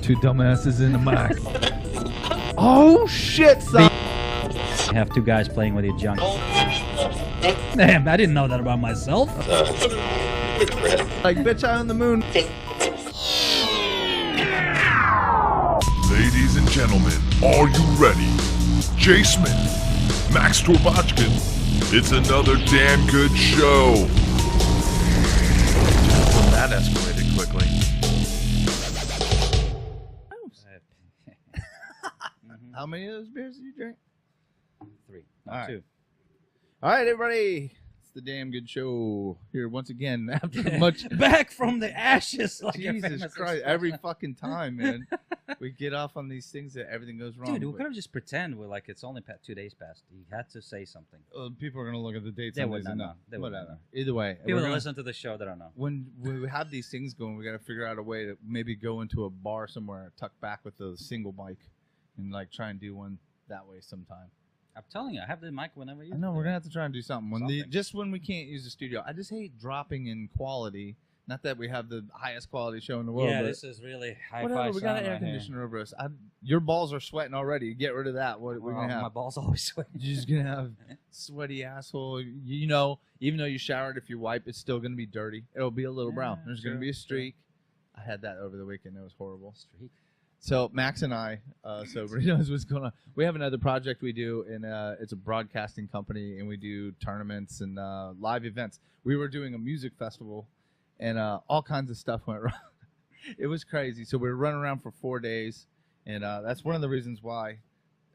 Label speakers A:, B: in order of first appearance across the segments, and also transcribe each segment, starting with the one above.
A: Two dumbasses in the mic. Oh shit, son!
B: You have two guys playing with your junk. Damn, I didn't know that about myself.
A: Like bitch, I on the moon.
C: Ladies and gentlemen, are you ready? Jay Smith, Max Torbochkin, it's another damn good show.
A: Well, that escalated quickly. How many of those beers did you drink?
B: 3,
A: All
B: not
A: right.
B: 2.
A: All right, everybody. It's the damn good show here once again after much.
B: Back from the ashes. Like
A: Jesus Christ! Every fucking time, man, we get off on these things that everything goes wrong.
B: Dude, we could have just pretend we're like it's only 2 days past. You had to say something.
A: People are gonna look at the dates.
B: They
A: on
B: would
A: these
B: not
A: and
B: know. They would not
A: whatever.
B: know.
A: Either way,
B: People
A: we're
B: that
A: gonna-
B: listen to the show, they don't know.
A: when we have these things going, we got to figure out a way to maybe go into a bar somewhere, tuck back with a single mic, and like try and do one that way sometime.
B: I'm telling you, I have the mic whenever you.
A: I know we're gonna have to try and do something when
B: Something.
A: just when we can't use the studio. I just hate dropping in quality. Not that we have the highest quality show in the world.
B: Yeah,
A: but
B: this is really high
A: whatever.
B: five.
A: We got an air conditioner over us. Your balls are sweating already. Get rid of that. What we're gonna have?
B: My balls always sweat.
A: You're just gonna have sweaty asshole. You know, even though you showered, if you wipe, it's still gonna be dirty. It'll be a little brown.
B: Yeah,
A: There's gonna
B: true,
A: be a
B: true.
A: streak. I had that over the weekend. It was horrible.
B: Streak.
A: So Max and I, so everybody knows what's going on. We have another project we do, and it's a broadcasting company, and we do tournaments and live events. We were doing a music festival, and all kinds of stuff went wrong. It was crazy. So we were running around for 4 days, and that's one of the reasons why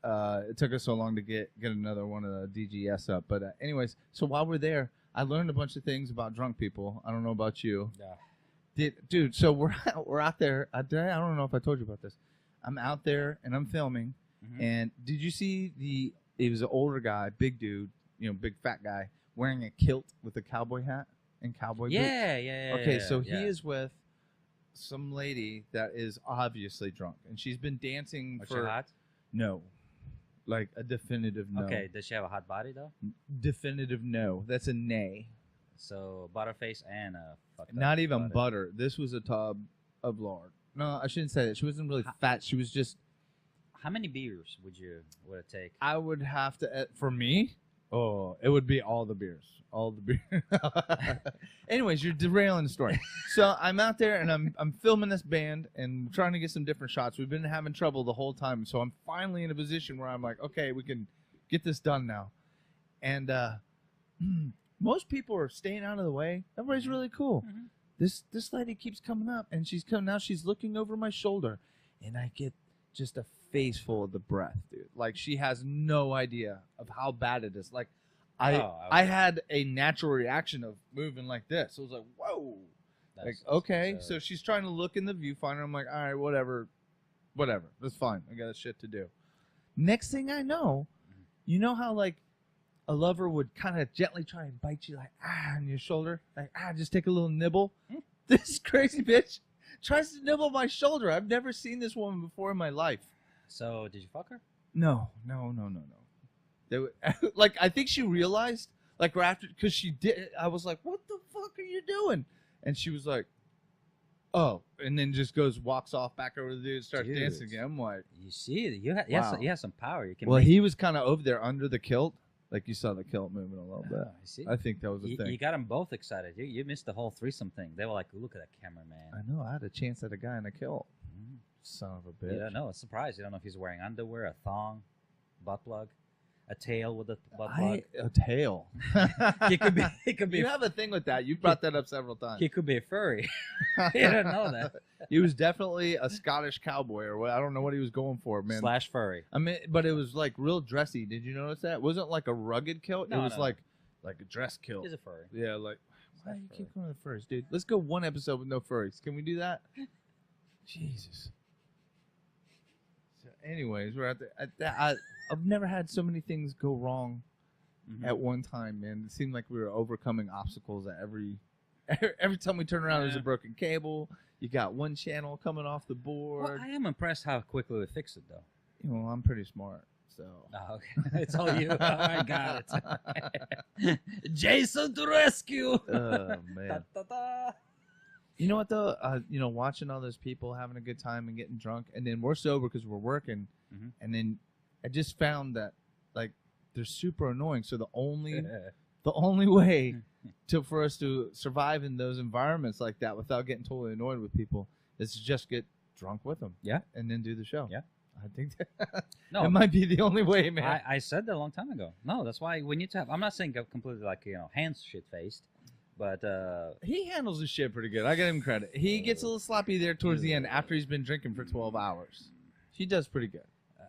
A: it took us so long to get another one of the DGS up. But anyways, so while we're there, I learned a bunch of things about drunk people. I don't know about you.
B: Yeah.
A: Dude, so we're out there. I don't know if I told you about this. I'm out there and I'm filming.
B: Mhm.
A: And did you see he was an older guy, big dude, big fat guy, wearing a kilt with a cowboy hat and cowboy boots?
B: Yeah.
A: Okay, so
B: yeah.
A: he is with some lady that is obviously drunk, and she's been dancing
B: Was she
A: for
B: hot?
A: no, like a definitive no.
B: Okay, does she have a hot body though?
A: Definitive no. That's a nay.
B: So butterface and fucked up
A: Not even
B: butter.
A: butter. This was a tub of lard. No, I shouldn't say that. She wasn't really fat. She was just.
B: How many beers would it take?
A: I would have to for me. Oh, it would be all the beers. All the beer. Anyways, you're derailing the story. So I'm out there and I'm filming this band and trying to get some different shots. We've been having trouble the whole time. So I'm finally in a position where I'm like, okay, we can get this done now. And most people are staying out of the way. Everybody's really cool.
B: Mhm.
A: This lady keeps coming up and she's coming now. She's looking over my shoulder, and I get just a face full of the breath, dude. Like she has no idea of how bad it is. Like I had a natural reaction of moving like this. I was like, whoa. Like, okay. So she's trying to look in the viewfinder. I'm like, all right, whatever. That's fine. I got shit to do. Next thing I know, you know how like a lover would kind of gently try and bite you like on your shoulder, like just take a little nibble. This crazy bitch tries to nibble my shoulder. I've never seen this woman before in my life.
B: So did you fuck her?
A: No. They were, like I think she realized like right after because she did. I was like, "What the fuck are you doing?" And she was like, "Oh," and then just walks off back over to the dude, starts
B: Dude.
A: dancing again. I'm like,
B: You see, you
A: Wow.
B: have some power. You can.
A: well,
B: make,
A: he was kind of over there under the kilt, like you saw the kilt moving a little bit.
B: I see.
A: I think that was the thing.
B: You got them both excited. You missed the whole threesome thing. They were like, "Look at that cameraman."
A: I know. I had a chance at a guy in a kilt.
B: Mhm.
A: Son of a bitch.
B: You don't know. It's surprised. You don't know if he's wearing underwear, a thong, butt plug, a tail with a butt plug.
A: A tail.
B: He could be. He could be.
A: You have a thing with that. You brought that up several times.
B: He could be a furry. You don't know that.
A: He was definitely a Scottish cowboy, or what? I don't know what he was going for, man.
B: Slash furry.
A: I mean, but it was like real dressy. Did you notice that? It wasn't like a rugged kilt.
B: No,
A: it was
B: no.
A: like a dress kilt.
B: He's a furry.
A: Yeah, like why do you
B: Slash
A: keep going to the furries, dude? Let's go one episode with no furries. Can we do that? Jesus. So, anyways, we're at the. I've never had so many things go wrong
B: Mhm.
A: at one time, man. It seemed like we were overcoming obstacles at every time we turn around. There's a
B: Yeah.
A: broken cable. You got one channel coming off the board.
B: Well, I am impressed how quickly we fixed it, though.
A: I'm pretty smart, so.
B: Oh, okay. It's all you. I got it. Jason to rescue.
A: Oh man.
B: Da, da, da.
A: You know what though? Watching all those people having a good time and getting drunk, and then we're sober because we're working, and then I just found that like they're super annoying. So the only way for us to survive in those environments like that without getting totally annoyed with people is to just get drunk with them.
B: Yeah,
A: and then do the show.
B: Yeah,
A: I think that
B: no,
A: it might be the only way, man.
B: I said that a long time ago. No, that's why we need to have. I'm not saying go completely like hands shit faced. But
A: he handles his shit pretty good. I give him credit. He gets a little sloppy there towards the end after he's been drinking for 12 hours. He does pretty good.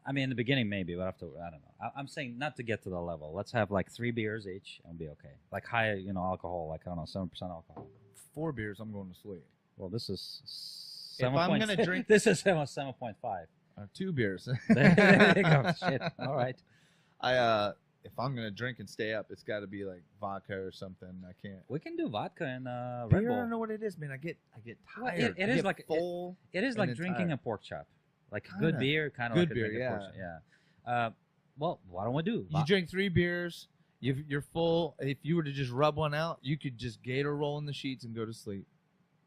B: I mean, in the beginning maybe, but after I don't know. I'm saying not to get to the level. Let's have like 3 beers each and we'll be okay. Like high, alcohol, like I don't know, 7% alcohol.
A: 4 beers, I'm going to sleep.
B: Well, this is
A: 7. If I'm gonna drink,
B: this is 7.5.
A: 2 beers.
B: There you go. Shit. All right.
A: If I'm gonna drink and stay up, it's got to be like vodka or something. I can't.
B: We can do vodka and Red
A: Beer,
B: Bull.
A: I don't know what it is, man. I get
B: Well,
A: tired.
B: it is like
A: full.
B: It is like drinking a pork chop, like
A: Kinda.
B: good beer, kind of
A: Good
B: like
A: beer,
B: drinking
A: yeah.
B: pork chop. Yeah. Well, why don't we do?
A: You drink 3 beers. You're full. If you were to just rub one out, you could just gator roll in the sheets and go to sleep.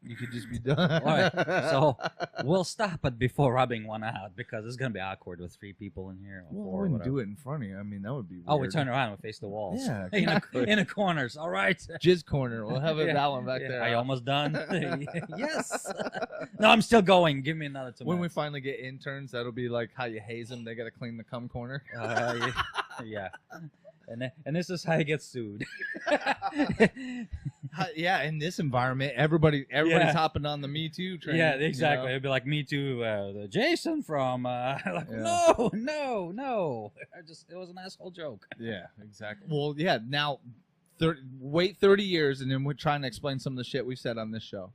A: You could just be done.
B: All right. So we'll stop it before rubbing one out because it's gonna be awkward with 3 people in here. Or
A: Well,
B: 4
A: I
B: or
A: wouldn't
B: whatever.
A: do it in front of you. I mean, that would be weird.
B: Oh, we turn around and face the walls.
A: Yeah,
B: in
A: exactly.
B: the corners. All right.
A: Jizz corner. We'll have that one back there.
B: Are you almost done? Yes. No, I'm still going. Give me another 2
A: When we
B: minutes.
A: finally get interns, that'll be like how you haze them. They got to clean the cum corner.
B: Yeah. And this is how you get sued.
A: Yeah, in this environment, everybody's
B: Yeah.
A: hopping on the Me Too train.
B: Yeah, exactly.
A: You know?
B: It'd be like me too. Jason from. Like,
A: Yeah.
B: no. It was an asshole joke.
A: Yeah, exactly. Well, yeah. Now, wait 30 years, and then we're trying to explain some of the shit we said on this show.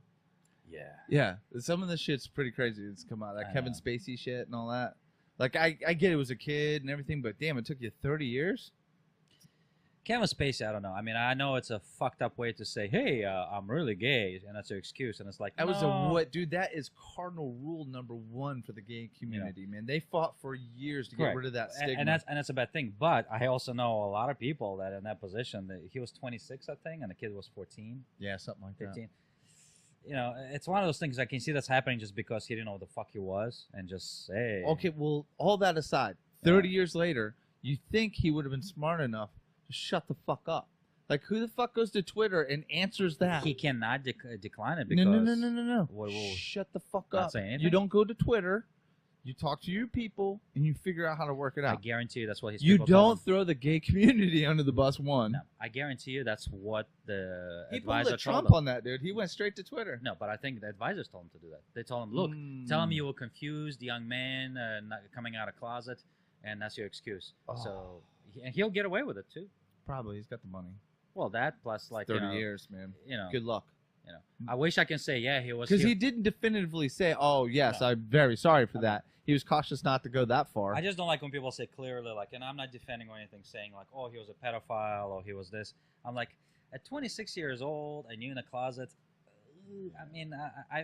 B: Yeah.
A: Yeah, some of the shit's pretty crazy. It's come out that
B: I
A: Kevin
B: know.
A: Spacey shit and all that. Like, I get it was a kid and everything, but damn, it took you 30 years.
B: Kevin Spacey, I don't know. I mean, I know it's a fucked up way to say, "Hey, I'm really gay," and that's your excuse. And it's like,
A: That was
B: no.
A: what, dude? That is cardinal rule #1 for the gay community, man. They fought for years to
B: Correct.
A: get rid of that stigma.
B: And that's a bad thing. But I also know a lot of people that in that position. That he was 26, I think, and the kid was 14,
A: yeah, something like
B: 15. It's one of those things I can see that's happening just because he didn't know what the fuck he was, and just say,
A: that. Okay, well, all that aside, 30 years later, you think he would have been smart enough to shut the fuck up? Like, who the fuck goes to Twitter and answers that?
B: he cannot decline it because
A: No.
B: Whoa.
A: Shut the fuck
B: Not
A: up.
B: saying anything?
A: You don't go to Twitter. You talk to your people, and you figure out how to work it
B: I
A: out.
B: guarantee you that's what his
A: You
B: people told
A: don't
B: him.
A: throw the gay community under the bus. One.
B: No, I guarantee you that's what the
A: He
B: advisor
A: pulled
B: told
A: Trump
B: him.
A: on that, dude. He went straight to Twitter.
B: No, but I think the advisors told him to do that. They told him, look, tell him you will confuse the young man not coming out of closet, and that's your excuse.
A: Oh.
B: So and he'll get away with it too.
A: Probably. He's got the money.
B: Well, that plus like
A: 30 years, man. Good luck.
B: I wish I can say he was
A: Because he didn't definitively say, oh, yes,
B: No.
A: I'm very sorry for that. He was cautious not to go that far.
B: I just don't like when people say clearly, like, and I'm not defending or anything, saying like, oh, he was a pedophile or he was this. I'm like, at 26 years old and you in a closet. I mean,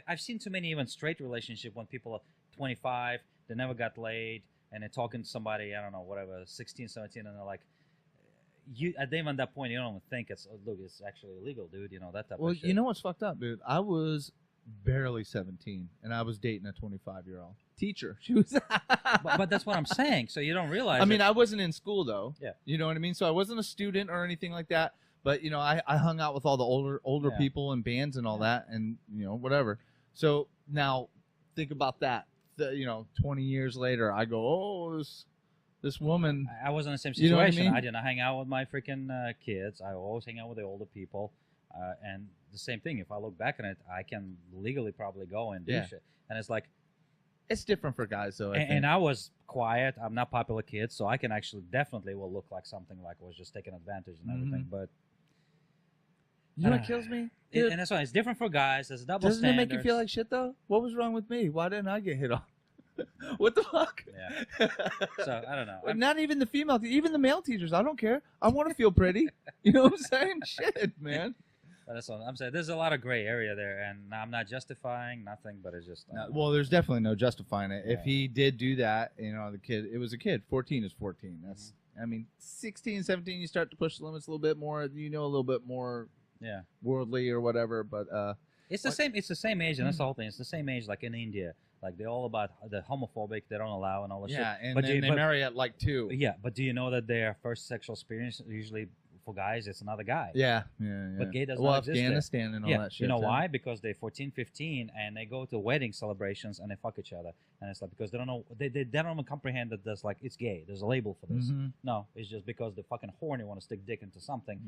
B: I've seen too many even straight relationship when people are 25, they never got laid, and they're talking to somebody, I don't know, whatever, 16, 17, and they're like, at even that point, you don't even think it's actually illegal, dude. That type
A: Well,
B: of shit.
A: you know what's fucked up, dude? I was barely 17, and I was dating a 25-year-old teacher. She was.
B: but that's what I'm saying. So you don't realize.
A: I mean, I wasn't in school though.
B: Yeah.
A: You know what I mean? So I wasn't a student or anything like that. But I hung out with all the older
B: Yeah.
A: people and bands and all that, and whatever. So now think about that. 20 years later, I go, oh, this woman.
B: I was in the same
A: You know what I
B: situation.
A: mean?
B: I didn't hang out with my freaking kids. I always hang out with the older people. And the same thing. If I look back on it, I can legally probably go and do
A: Yeah.
B: shit. And it's like,
A: It's different for guys, though.
B: and I was quiet. I'm not popular kid, so I can actually definitely will look like something like I was just taking advantage and everything. But
A: you know what kills me?
B: and that's why it's different for guys. There's a double
A: Doesn't it
B: standards.
A: make you feel like shit, though? What was wrong with me? Why didn't I get hit on? What the fuck?
B: Yeah. So I don't know.
A: Not even the female, even the male teachers. I don't care. I want to feel pretty. You know what I'm saying? Shit, man.
B: But that's what I'm saying. There's a lot of gray area there, and I'm not justifying nothing, but it's just.
A: Well, there's definitely no justifying it.
B: Yeah.
A: If he did do that, the kid, it was a kid. 14 is 14. That's, I mean, 16, 17, you start to push the limits a little bit more. A little bit more
B: Yeah.
A: worldly or whatever. But
B: It's the same. It's the same age, and that's the whole thing. It's the same age like in India. Like they're all about the homophobic. They don't allow and all that shit.
A: Yeah, and
B: but
A: then they marry at like 2.
B: Yeah, but do you know that their first sexual experience usually for guys it's another guy?
A: Yeah.
B: But gay does
A: well,
B: not exist there.
A: Afghanistan and all that shit.
B: You know why? Because they're 14, 15, and they go to wedding celebrations and they fuck each other. And it's like because they don't know they don't even comprehend that there's like it's gay. There's a label for this. No, it's just because they're fucking horny, want to stick dick into something.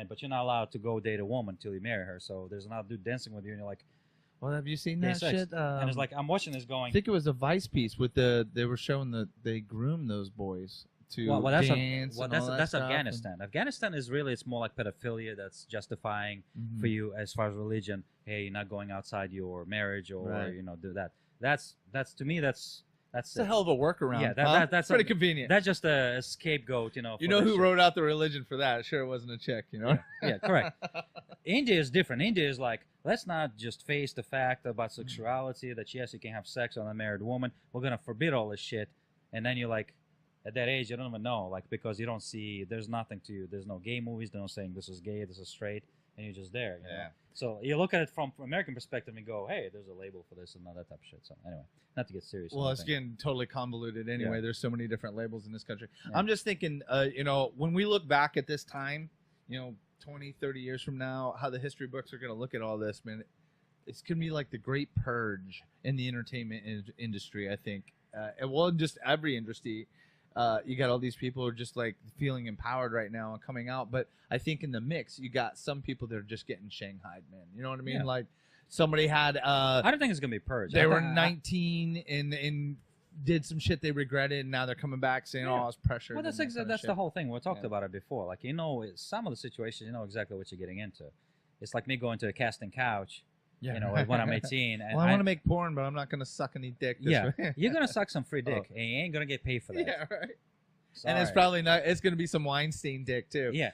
B: But you're not allowed to go date a woman till you marry her. So there's another dude dancing with you, and you're like,
A: well, have you seen that shit?
B: And it's like I'm watching this going.
A: I think it was a Vice piece with they were showing they groom those boys to
B: that's
A: dance.
B: that's Afghanistan. Afghanistan is really it's more like pedophilia that's justifying for you as far as religion. Hey, you're not going outside your marriage or do that. That's to me that's
A: a hell of a workaround.
B: Yeah, that's
A: pretty convenient.
B: That's just a scapegoat,
A: You know who wrote out the religion for that? Sure, it wasn't a chick. You know.
B: Yeah, correct. India is different. India is like, let's not just face the fact about sexuality that yes, you can have sex on a married woman. We're gonna forbid all this shit, and then you're like, at that age, you don't even know, like because you don't see. There's nothing to you. There's no gay movies. They're not saying this is gay, this is straight, and you're just there. You know? So you look at it from American perspective and go, hey, there's a label for this and all that type of shit. So anyway, not to get serious.
A: Well, it's getting totally convoluted anyway. There's so many different labels in this country.
B: Yeah.
A: I'm just thinking, when we look back at this time, 20, 30 years from now, how the history books are going to look at all this, man. It's going to be like the great purge in the entertainment industry, I think. Just every industry. You got all these people who are just like feeling empowered right now and coming out. But I think in the mix, you got some people that are just getting shanghaied, man. You know what I mean?
B: Yeah.
A: Like somebody had.
B: I don't think it's going to be purged.
A: They were 19 and did some shit they regretted, and now they're coming back saying, "Oh, it's pressure."
B: Well, that's the whole thing. We talked about it before. Like some of the situations, you know exactly what you're getting into. It's like me going to a casting couch. When I'm 18. And
A: I want to make porn, but I'm not going to suck any dick. This way.
B: You're going to suck some free dick, and you ain't going to get paid for that.
A: Yeah, right.
B: Sorry.
A: And it's probably not. It's going to be some Weinstein dick too.
B: Yeah.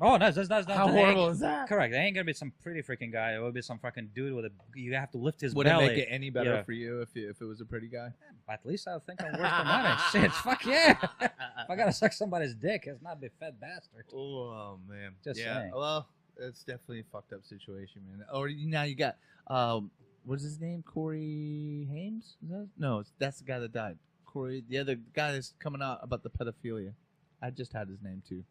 B: Oh, no, that's
A: how horrible is that?
B: Correct. It ain't going to be some pretty freaking guy. It will be some fucking dude with you have to lift his
A: Would
B: belly.
A: Would it make it any better for you if it was a pretty guy?
B: At least I think I'm worth the money. Shit, fuck yeah. If I got to suck somebody's dick, it's not be fat bastard.
A: Oh man.
B: Just saying.
A: Well, it's definitely a fucked up situation, man. Or now you got what's his name? Corey Hames? No, that's the guy that died. Corey, the other guy that's coming out about the pedophilia. I just had his name too.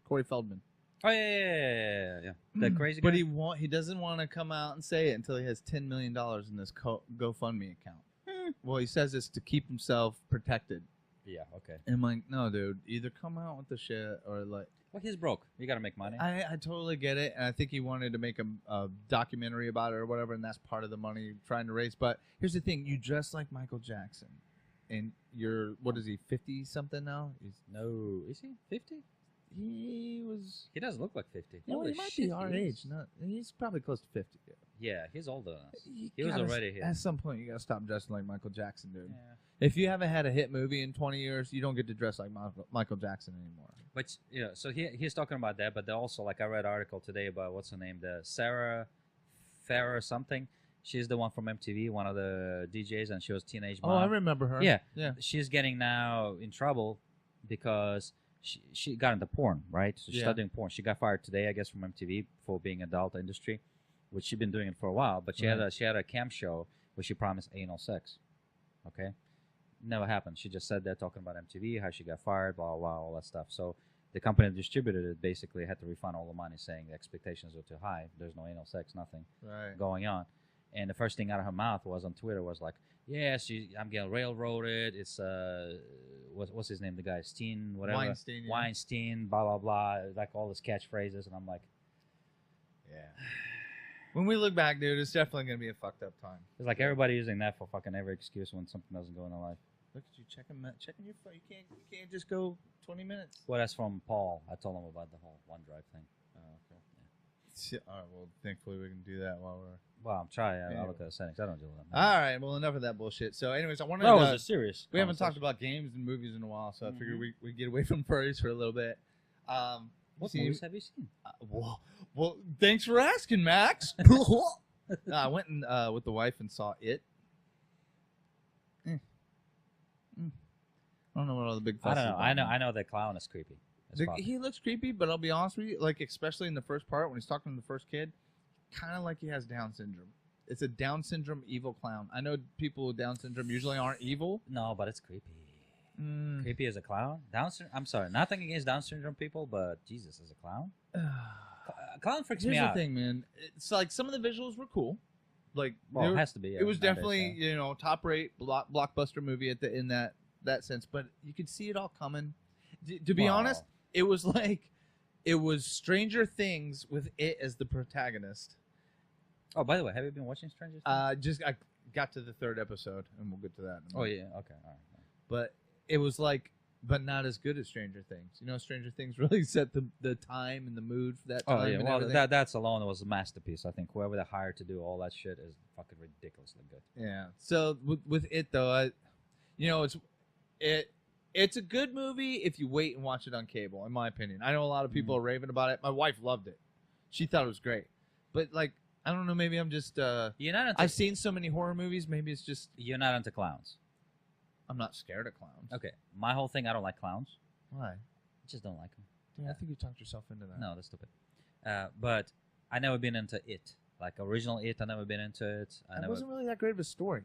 A: Corey Feldman.
B: Oh yeah. That crazy guy.
A: But he doesn't want to come out and say it until he has $10 million in this GoFundMe account. Well, he says it's to keep himself protected.
B: Yeah. Okay.
A: And I'm like, no, dude. Either come out with the shit or like.
B: Well, he's broke. You got to make money.
A: I totally get it, and I think he wanted to make a documentary about it or whatever, and that's part of the money trying to raise. But here's the thing: you dress like Michael Jackson, and you're what is he 50 something now?
B: Is he 50?
A: He was.
B: He doesn't look like 50.
A: No, he might be our age. No, he's probably close to 50.
B: Yeah, he's older than us. He was already here.
A: At some point, you gotta stop dressing like Michael Jackson, dude.
B: Yeah.
A: If you haven't had a hit movie in 20 years, you don't get to dress like Michael Jackson anymore.
B: But so he's talking about that. But also, like I read an article today about what's her name, the Sarah Farrah something. She's the one from MTV, one of the DJs, and she was a teenage mom.
A: Oh, I remember her.
B: Yeah.
A: She's
B: getting now in trouble because she got into porn, right? So she's studying porn. She got fired today, I guess, from MTV for being adult industry, which she's been doing it for a while. But she had a camp show where she promised anal sex. Okay. Never happened. She just said that talking about MTV, how she got fired, blah, blah, all that stuff. So the company that distributed it basically had to refund all the money, saying the expectations were too high. There's no anal sex, nothing going on. And the first thing out of her mouth was on Twitter was like, yes, I'm getting railroaded. It's, what's his name, the guy? Steen, whatever.
A: Weinstein. Yeah.
B: Weinstein, blah, blah, blah. Like all his catchphrases. And I'm like,
A: yeah. When we look back, dude, it's definitely going to be a fucked up time.
B: It's like everybody using that for fucking every excuse when something doesn't go in their life.
A: Look at you checking your phone. You can't just go 20 minutes.
B: Well, that's from Paul. I told him about the whole OneDrive thing.
A: Oh, okay. Yeah. All right, well, thankfully we can do that while we're...
B: Well, I'm trying. I'll look at the settings. I don't do that.
A: All right, well, enough of that bullshit. So, anyways, I wanted
B: to...
A: That
B: was a serious
A: We haven't talked about games and movies in a while, so I figured we'd get away from furries for a little bit.
B: What movies have you seen?
A: Well, thanks for asking, Max. I went with the wife and saw It. I don't know what all the big fuss
B: I don't know. I know the clown is creepy.
A: He looks creepy, but I'll be honest with you, like especially in the first part when he's talking to the first kid, kind of like he has Down syndrome. It's a Down syndrome evil clown. I know people with Down syndrome usually aren't evil.
B: No, but it's creepy. Creepy as a clown. I'm sorry, nothing against Down syndrome people, but Jesus as a clown. Clown freaks me
A: Here's
B: out.
A: the thing, man. It's like some of the visuals were cool. Like,
B: Well, it has to be.
A: it was
B: nowadays,
A: definitely
B: yeah.
A: top rate blockbuster movie in that sense. But you could see it all coming. To be honest, it was like it was Stranger Things with it as the protagonist.
B: Oh, by the way, have you been watching Stranger Things?
A: I got to the 3rd episode, and we'll get to that.
B: Oh yeah, okay, all right.
A: But it was like, but not as good as Stranger Things. You know, Stranger Things really set the time and the mood for that time.
B: Oh yeah,
A: and
B: well
A: everything.
B: that's alone was a masterpiece. I think whoever they hired to do all that shit is fucking ridiculously good.
A: Yeah. So with it though, it's a good movie if you wait and watch it on cable. In my opinion, I know a lot of people are raving about it. My wife loved it; she thought it was great. But like, I don't know. Maybe I'm just.
B: You're not into,
A: I've seen so many horror movies. Maybe it's just
B: you're not into clowns.
A: I'm not scared of clowns.
B: Okay, my whole thing, I don't like clowns.
A: Why?
B: I just don't like them.
A: Dude, I think you talked yourself into that.
B: No, that's stupid. But I never been into it. Like original It, I never been into it.
A: It wasn't really that great of a story.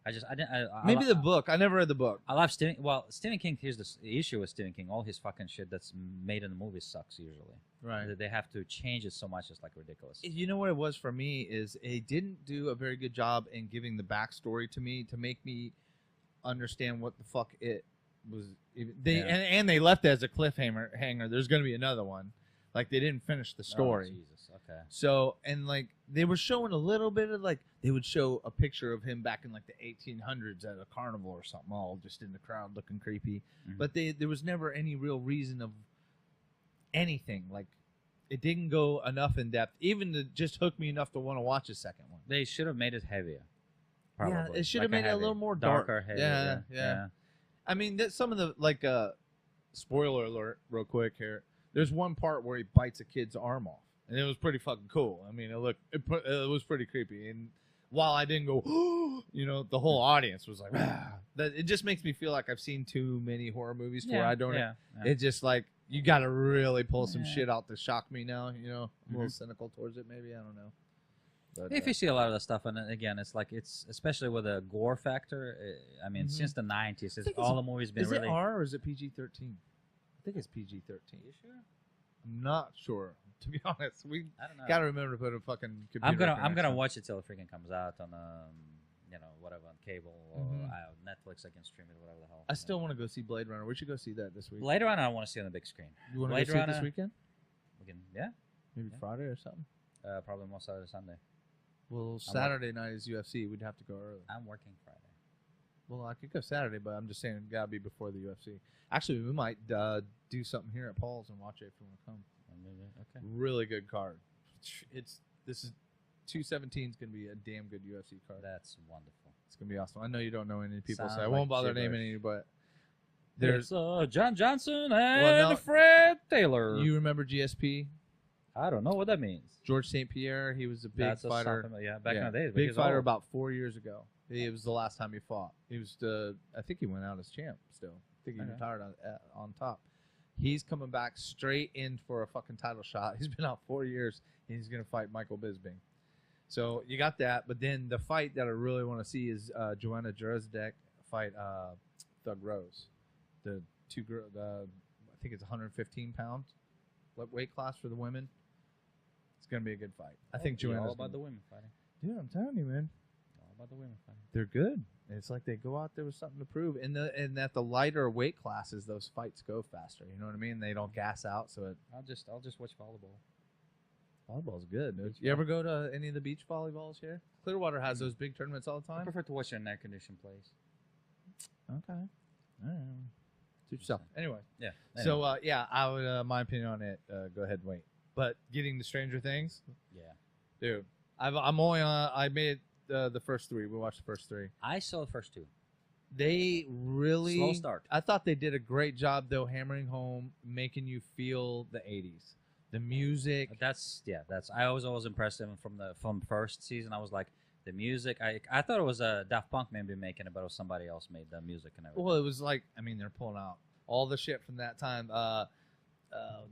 B: I didn't.
A: Maybe the book. I never read the book.
B: I love Stephen. Well, Stephen King. Here's the issue with Stephen King. All his fucking shit that's made in the movies sucks usually.
A: Right.
B: They have to change it so much. It's like ridiculous.
A: You know what it was for me is it didn't do a very good job in giving the backstory to me to make me understand what the fuck it was. And they left it as a cliffhanger. There's going to be another one. Like they didn't finish the story.
B: Oh, Jesus. Okay.
A: So and like they were showing a little bit of like they would show a picture of him back in like the 1800s at a carnival or something, all just in the crowd looking creepy.
B: Mhm.
A: But there was never any real reason of anything. Like it didn't go enough in depth, even to just hook me enough to want to watch a second one.
B: They should have made it heavier.
A: Yeah,
B: Probably.
A: it should have
B: Like
A: made it a little more
B: darker,
A: dark.
B: heavier.
A: Yeah. I mean, some of the like spoiler alert, real quick here. There's one part where he bites a kid's arm off, and it was pretty fucking cool. I mean, it was pretty creepy. And while I didn't go, the whole audience was like, that it just makes me feel like I've seen too many horror movies where I don't.
B: Yeah.
A: It's just like you got to really pull some shit out to shock me now. A little cynical towards it, maybe. I don't know. But,
B: If you see a lot of the stuff, and again, it's like it's especially with a gore factor. I mean, since the 90s, all the movies been
A: is
B: really.
A: it R or is it PG-13? I think it's PG-13.
B: You sure?
A: I'm not sure. To be honest, we
B: I don't know.
A: gotta remember to put a fucking computer.
B: I'm
A: up
B: gonna
A: here next
B: watch it till it freaking comes out on whatever on cable or Netflix. I can stream it, whatever the hell.
A: I still want to go see Blade Runner. We should go see that this week.
B: Later on, I want to see it on the big screen.
A: You want to
B: Blade
A: go see it
B: Runner-
A: this weekend?
B: We can, yeah,
A: Maybe Friday or something.
B: probably more Saturday, Sunday.
A: Well, Saturday night is UFC. We'd have to go early.
B: I'm working Friday.
A: Well, I could go Saturday, but I'm just saying it gotta be before the UFC. Actually, we might do something here at Paul's and watch it if you want to come.
B: Okay.
A: Really good card. This is 217 is gonna be a damn good UFC card.
B: That's wonderful.
A: It's gonna be awesome. I know you don't know any people, so I
B: Sounds
A: won't
B: like
A: bother
B: gibberish.
A: naming any, but
B: There's
A: there's.
B: John Johnson and
A: Well, no,
B: Fred Taylor.
A: You remember GSP?
B: I don't know what that means.
A: George St. Pierre. He was a big
B: That's
A: fighter.
B: something, yeah, back in the days. but
A: Big
B: he's
A: fighter
B: old.
A: about 4 years ago. It was the last time he fought. He was I think he went out as champ still. I think he
B: Okay.
A: retired on top. He's coming back straight in for a fucking title shot. He's been out 4 years, and he's going to fight Michael Bisping. So you got that. But then the fight that I really want to see is Joanna Jędrzejczyk fight Thug Rose. The two girl, I think it's 115 pounds weight class for the women. It's going to be a good fight. I think
B: You're
A: Joanna's
B: all about the women fighting.
A: Dude, I'm telling you, man.
B: All about the women fighting.
A: They're good. It's like they go out there with something to prove. And at the lighter weight classes, those fights go faster. You know what I mean? They don't gas out, so
B: I'll just watch volleyball.
A: volleyball's good. Dude.
B: Beach
A: You ever go to any of the beach volleyballs here? Clearwater has those big tournaments all the
B: I
A: time.
B: prefer to watch it in an air-conditioned place.
A: Okay. All right. Suit yourself. Anyway.
B: Yeah.
A: So I would my opinion on it. Go ahead and wait. But getting to Stranger Things,
B: yeah.
A: dude. I'm only on. I made the first three. We watched the first three.
B: I saw the first two.
A: They really
B: Slow start.
A: I thought they did a great job though, hammering home, making you feel the '80s, the music.
B: That's. I was always impressed even from first season. I was like, the music. I thought it was Daft Punk maybe making it, but it was somebody else made the music and everything.
A: Well, it was like they're pulling out all the shit from that time.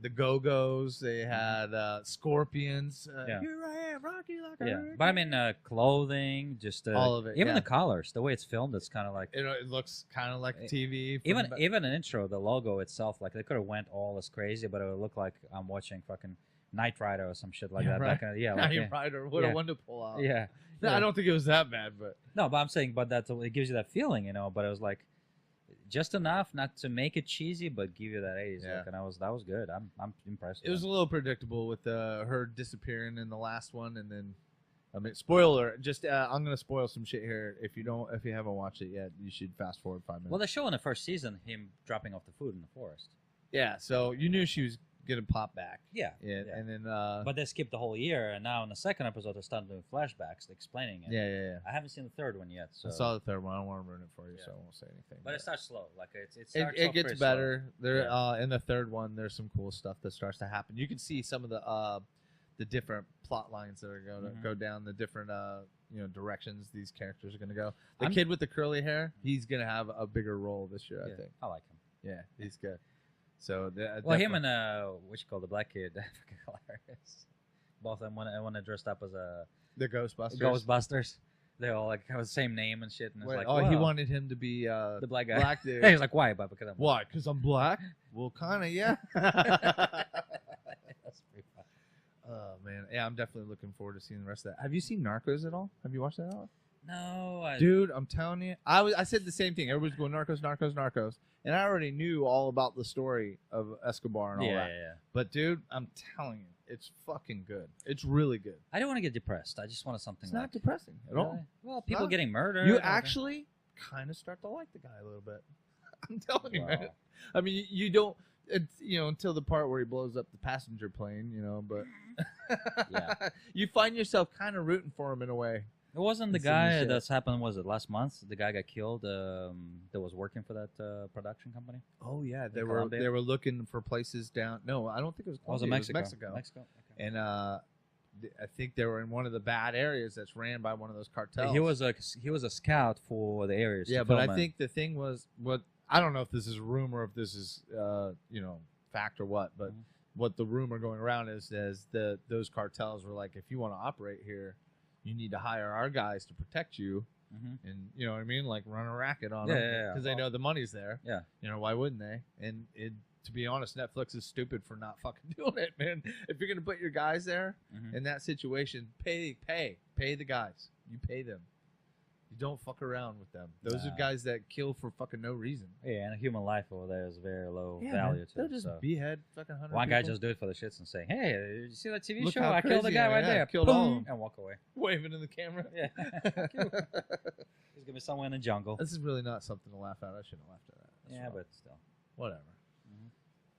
A: the Go-Go's. They had Scorpions.
B: Yeah.
A: Here I am, Rocky like a
B: Yeah,
A: hurricane.
B: but I mean, clothing, just
A: all of it.
B: even
A: yeah.
B: the colors, the way it's filmed, it's kind of like
A: It looks kind of like TV.
B: even an intro, the logo itself, like they could have went all as crazy, but it would look like I'm watching fucking Knight Rider or some shit like that.
A: Right.
B: Back in, yeah, like,
A: Knight Rider. What a one to pull out.
B: yeah.
A: No,
B: Yeah.
A: I don't think it was that bad, but
B: No, but I'm saying, but it gives you that feeling, you know. But it was like just enough not to make it cheesy, but give you that 80s
A: Yeah.
B: look, and that was good. I'm impressed.
A: it was a little predictable with her disappearing in the last one, and then I mean, spoiler. Just I'm gonna spoil some shit here. If you haven't watched it yet, you should fast forward 5 minutes.
B: Well, they show in the first season him dropping off the food in the forest.
A: Yeah, so you knew she was gonna pop back.
B: Yeah.
A: And then
B: But they skipped the whole year, and now in the second episode, they started doing flashbacks explaining it.
A: yeah.
B: I haven't seen the third one yet. So.
A: I saw the third one. I don't want to ruin it for you,
B: Yeah.
A: so I won't say anything.
B: But it starts slow. Like it starts
A: It
B: off
A: gets
B: pretty
A: better.
B: slow.
A: There,
B: Yeah.
A: in the third one, there's some cool stuff that starts to happen. You can see some of the different plot lines that are going to
B: Mhm.
A: go down the different directions these characters are going to go. The
B: I'm-
A: kid with the curly hair, he's going to have a bigger role this year,
B: Yeah,
A: I think.
B: I like him.
A: Yeah, he's good. So
B: Well, him and what you call the black kid, fucking hilarious. Both of them when they dressed up as
A: the Ghostbusters.
B: Ghostbusters. They all like have the same name and shit. And it's
A: Wait,
B: like,
A: he
B: wow.
A: wanted him to be
B: the black guy.
A: black dude.
B: Hey, he's like, why? But because I'm
A: Why? Because I'm black? Well, kind of, yeah.
B: That's pretty fun.
A: Oh, man. Yeah, I'm definitely looking forward to seeing the rest of that. Have you seen Narcos at all? Have you watched that at all?
B: No,
A: Dude, I'm telling you. I said the same thing. Everybody's going Narcos, Narcos, Narcos. And I already knew all about the story of Escobar and all that.
B: yeah.
A: But, dude, I'm telling you, it's fucking good. It's really good.
B: I don't want to get depressed. I just wanted something.
A: It's
B: like,
A: not depressing at all.
B: Really? Well, people
A: not.
B: getting murdered.
A: You
B: or-
A: actually kind of start to like the guy a little bit. I'm telling you,
B: Wow.
A: man. I mean, you don't, until the part where he blows up the passenger plane, but
B: Yeah.
A: you find yourself kind of rooting for him in a way.
B: It wasn't the
A: It's in the
B: guy
A: shit.
B: that's happened. Was it last month? The guy got killed. That was working for that production company.
A: Oh yeah, they
B: In
A: were
B: Colombia?
A: they were looking for places down. No, I don't think it was.
B: Oh, was it
A: Colombia,
B: Mexico?
A: Mexico.
B: Okay.
A: And I think they were in one of the bad areas that's ran by one of those cartels.
B: He was a scout for the areas.
A: Yeah,
B: to
A: but I
B: film it.
A: think the thing was what I don't know if this is rumor, if this is fact or what, but
B: Mhm.
A: what the rumor going around is those cartels were like, if you want to operate here, you need to hire our guys to protect you,
B: Mhm.
A: and you know what I mean, like run a racket on
B: Yeah,
A: them
B: yeah, yeah.
A: because they know the money's there.
B: Yeah.
A: Why wouldn't they? And to be honest, Netflix is stupid for not fucking doing it, man. If you're gonna put your guys there
B: Mhm.
A: in that situation, pay the guys. You pay them. You don't fuck around with them. Those
B: Nah.
A: are guys that kill for fucking no reason.
B: Yeah, and human life over there is very low
A: Yeah,
B: value
A: man.
B: too.
A: They'll just
B: so.
A: behead fucking 100
B: One guy
A: people.
B: just do it for the shits and say, "Hey, did you see that TV
A: Look
B: show?
A: how
B: I killed the
A: crazy
B: guy
A: I
B: right
A: am.
B: there."
A: Killed all of
B: Boom,
A: them.
B: and walk away.
A: waving in the camera.
B: Yeah, Fuck you. He's gonna be somewhere in the jungle.
A: This is really not something to laugh at. I shouldn't have laughed at that. That's
B: Yeah,
A: wrong.
B: but still.
A: Whatever.
B: Mhm.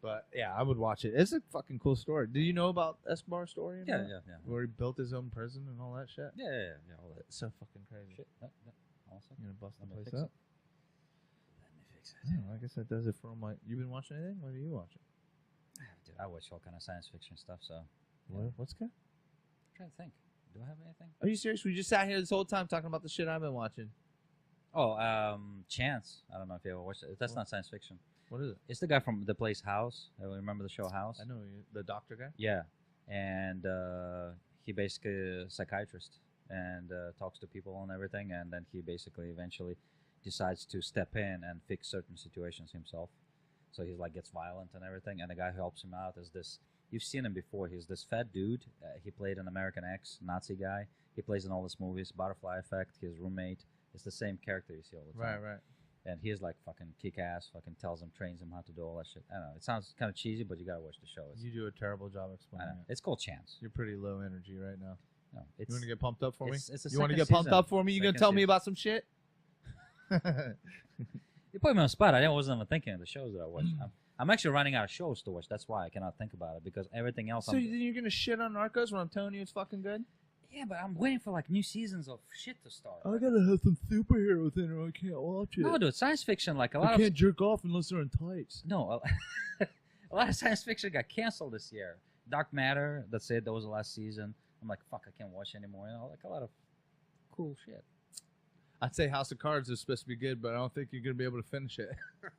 A: But yeah, I would watch it. It's a fucking cool story. Do you know about Escobar's story? and
B: Yeah,
A: all that?
B: yeah.
A: Where he built his own prison and all that shit.
B: Yeah. All that
A: It's so fucking crazy.
B: shit. Also,
A: You gonna bust the
B: Let me
A: place
B: fix it.
A: up?
B: let me fix it.
A: Yeah, I guess that does it for all my. You been watching anything? What are you watching?
B: Dude, I watch all kind of science fiction stuff. So I'm
A: What's good?
B: trying to think. Do I have anything?
A: Are you serious? We just sat here this whole time talking about the shit I've been watching.
B: Oh, Chance. I don't know if you ever watched it. That's not science fiction.
A: What is it?
B: It's the guy from the place House. Remember the show House?
A: I know you, the doctor guy.
B: Yeah, and he basically a psychiatrist and talks to people and everything, and then he basically eventually decides to step in and fix certain situations himself. So he's like gets violent and everything, and the guy who helps him out is this. You've seen him before. He's this fat dude. He played an American X Nazi guy. He plays in all these movies. Butterfly Effect. His roommate. It's the same character you see all the time.
A: Right.
B: And he's like fucking kick ass. Fucking tells him, trains him how to do all that shit. I don't know. It sounds kind of cheesy, but you gotta watch the show.
A: You do a terrible job
B: I
A: explaining
B: know.
A: it.
B: It's called Chance.
A: You're pretty low energy right now.
B: No, it's,
A: You want to get pumped up for me?
B: it's the
A: You want to
B: second
A: get pumped
B: season.
A: up for me? You gonna
B: Second
A: tell me
B: season.
A: about some shit?
B: You put me on the spot. I wasn't even thinking of the shows that I watch. I'm actually running out of shows to watch. That's why I cannot think about it because everything else.
A: So then you're gonna shit on Narcos when I'm telling you it's fucking good?
B: Yeah, but I'm waiting for like new seasons of shit to start.
A: I gotta have some superheroes in or I can't watch it.
B: No, dude, science fiction like a lot
A: I
B: of
A: can't jerk off unless they're in tights.
B: no, a lot of science fiction got canceled this year. Dark Matter. That's it. That was the last season. I'm like, fuck, I can't watch anymore. You know, like a lot of cool shit.
A: I'd say House of Cards is supposed to be good, but I don't think you're gonna be able to finish it.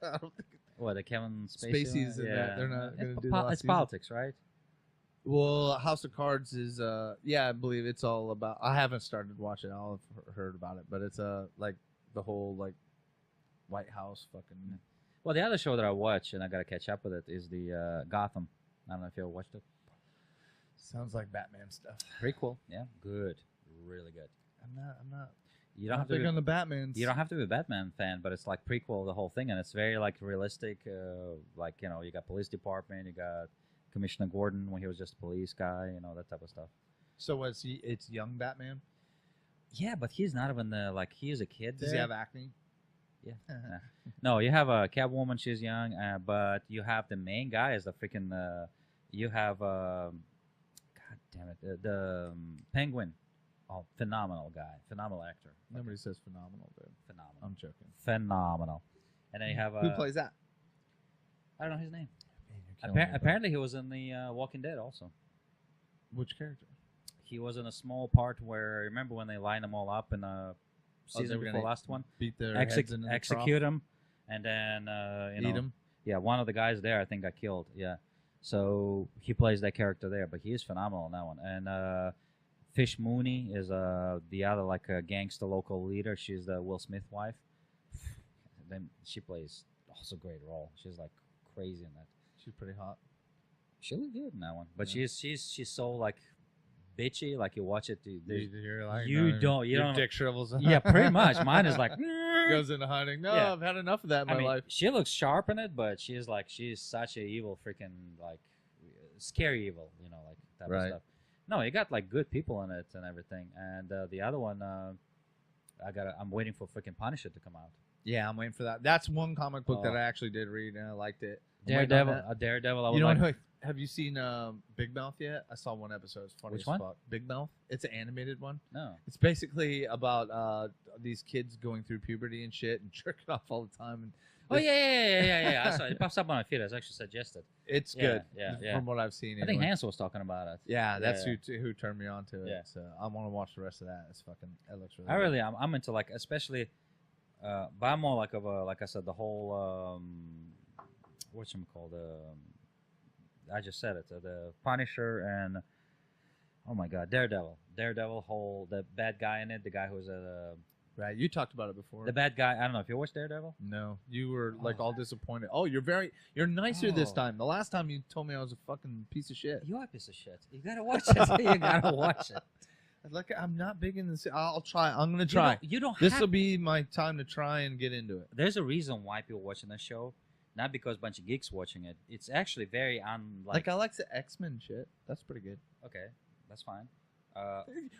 A: I don't think.
B: What, the Kevin Spacey?
A: Spacey's in that. They're not going to do the last
B: It's
A: season.
B: politics, right?
A: Well, House of Cards is I believe it's all about. I haven't started watching. I'll have heard about it, but it's like the whole like White House fucking.
B: Well, the other show that I watch and I gotta catch up with it is the Gotham. I don't know if you ever watched it.
A: Sounds like Batman stuff.
B: Prequel, yeah, good, really good.
A: I'm not.
B: You don't
A: Not
B: have to
A: big
B: be,
A: on the Batmans.
B: you don't have to be a Batman fan, but it's like prequel the whole thing, and it's very like realistic. Like you got police department, you got Commissioner Gordon when he was just a police guy, that type of stuff.
A: So was he? It's young Batman.
B: Yeah, but he's not even like he is a kid.
A: Does he have acne?
B: Yeah. No, you have a Catwoman. She's young, but you have the main guy is the freaking. You have God damn it, the Penguin. Oh, phenomenal guy, phenomenal actor.
A: Nobody says phenomenal, dude.
B: Phenomenal.
A: I'm joking.
B: Phenomenal. And then you have
A: Who plays that?
B: I don't know his name.
A: Man, you're killing me, bro.
B: Apparently, he was in the Walking Dead also.
A: Which character?
B: He was in a small part where remember when they lined them all up in the season
A: were
B: before
A: gonna
B: last one,
A: Beat their heads into the
B: execute them, and then
A: Eat them.
B: Yeah, one of the guys there I think got killed. Yeah, so he plays that character there, but he is phenomenal in that one. And Fish Mooney is the other like a gangster local leader. She's the Will Smith wife. Then she plays also a great role. She's like crazy in that.
A: She's pretty hot.
B: She looked good in that one, but
A: Yeah.
B: she's so like bitchy. Like you watch it,
A: You're like,
B: you
A: no,
B: don't- you
A: your
B: don't-
A: dick shrivels up.
B: yeah, pretty much. Mine is like
A: Goes into hiding. No,
B: Yeah.
A: I've had enough of that in my
B: I mean,
A: life.
B: she looks sharp in it, but she's such a evil freaking like scary evil, like type
A: Right.
B: of stuff. No, you got like good people in it and everything. And the other one, I'm waiting for freaking Punisher to come out.
A: Yeah, I'm waiting for that. That's one comic book that
B: Oh.
A: I actually did read and I liked it. I'm waiting on that.
B: Daredevil. I would
A: You know
B: like.
A: what? Have you seen Big Mouth yet? I saw one episode. It's funny
B: Which
A: as
B: one?
A: fuck. Big Mouth. It's an animated one.
B: No.
A: It's basically about these kids going through puberty and shit and jerking off all the time. And
B: Oh yeah. I saw it. It pops up on my feed. I was actually suggested.
A: it's
B: Yeah,
A: good.
B: yeah.
A: From what I've seen.
B: I think
A: anyway.
B: Hansel was talking about it.
A: Yeah, that's
B: Yeah.
A: who turned me on to it.
B: Yeah.
A: So I want to watch the rest of that. It looks really.
B: I
A: good.
B: really am. I'm into like especially, but I'm more like of a like I said the whole whatchamacallit, I just said it, the Punisher and oh my god, Daredevil whole the bad guy in it, the guy who's
A: Right, you talked about it before.
B: the bad guy. I don't know if you watched Daredevil.
A: No, you were like
B: Oh.
A: all disappointed. Oh, you're nicer this
B: Oh.
A: time. The last time you told me I was a fucking piece of shit.
B: You are a piece of shit. You gotta watch it. You gotta watch it.
A: Like I'm not big in this. I'll try. I'm gonna try.
B: You don't
A: This
B: have
A: will be my time to try and get into it.
B: There's a reason why people watching this show, not because a bunch of geeks watching it. It's actually very
A: Like I like the X-Men shit. That's pretty good.
B: okay, that's fine.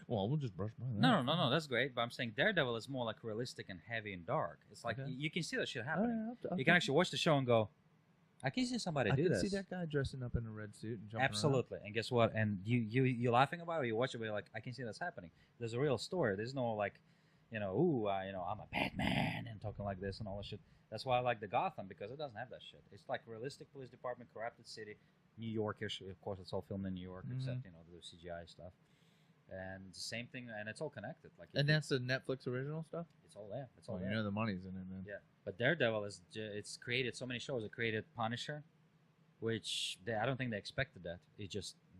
A: Well, we'll just brush by that.
B: No, that's great. But I'm saying Daredevil is more like realistic and heavy and dark. It's like
A: Okay.
B: you can see that shit
A: All
B: happening.
A: right, I'll
B: You can actually watch the show and go, I can see somebody
A: I
B: do
A: can
B: this.
A: see that guy dressing up in a red suit and jumping
B: Absolutely. And guess what? And you laughing about it, or you watch it, but you're like, I can see that's happening. There's a real story. There's no like, I'm a Batman and talking like this and all that shit. That's why I like the Gotham, because it doesn't have that shit. It's like realistic police department, corrupted city, New Yorkish. Of course, it's all filmed in New York, except the CGI stuff. And the same thing, and it's all connected. Like
A: And that's the Netflix original stuff.
B: it's all there. It's all
A: Oh,
B: there.
A: you know the money's in it, man.
B: Yeah, but Daredevil it's created so many shows. It created Punisher, which I don't think they expected that.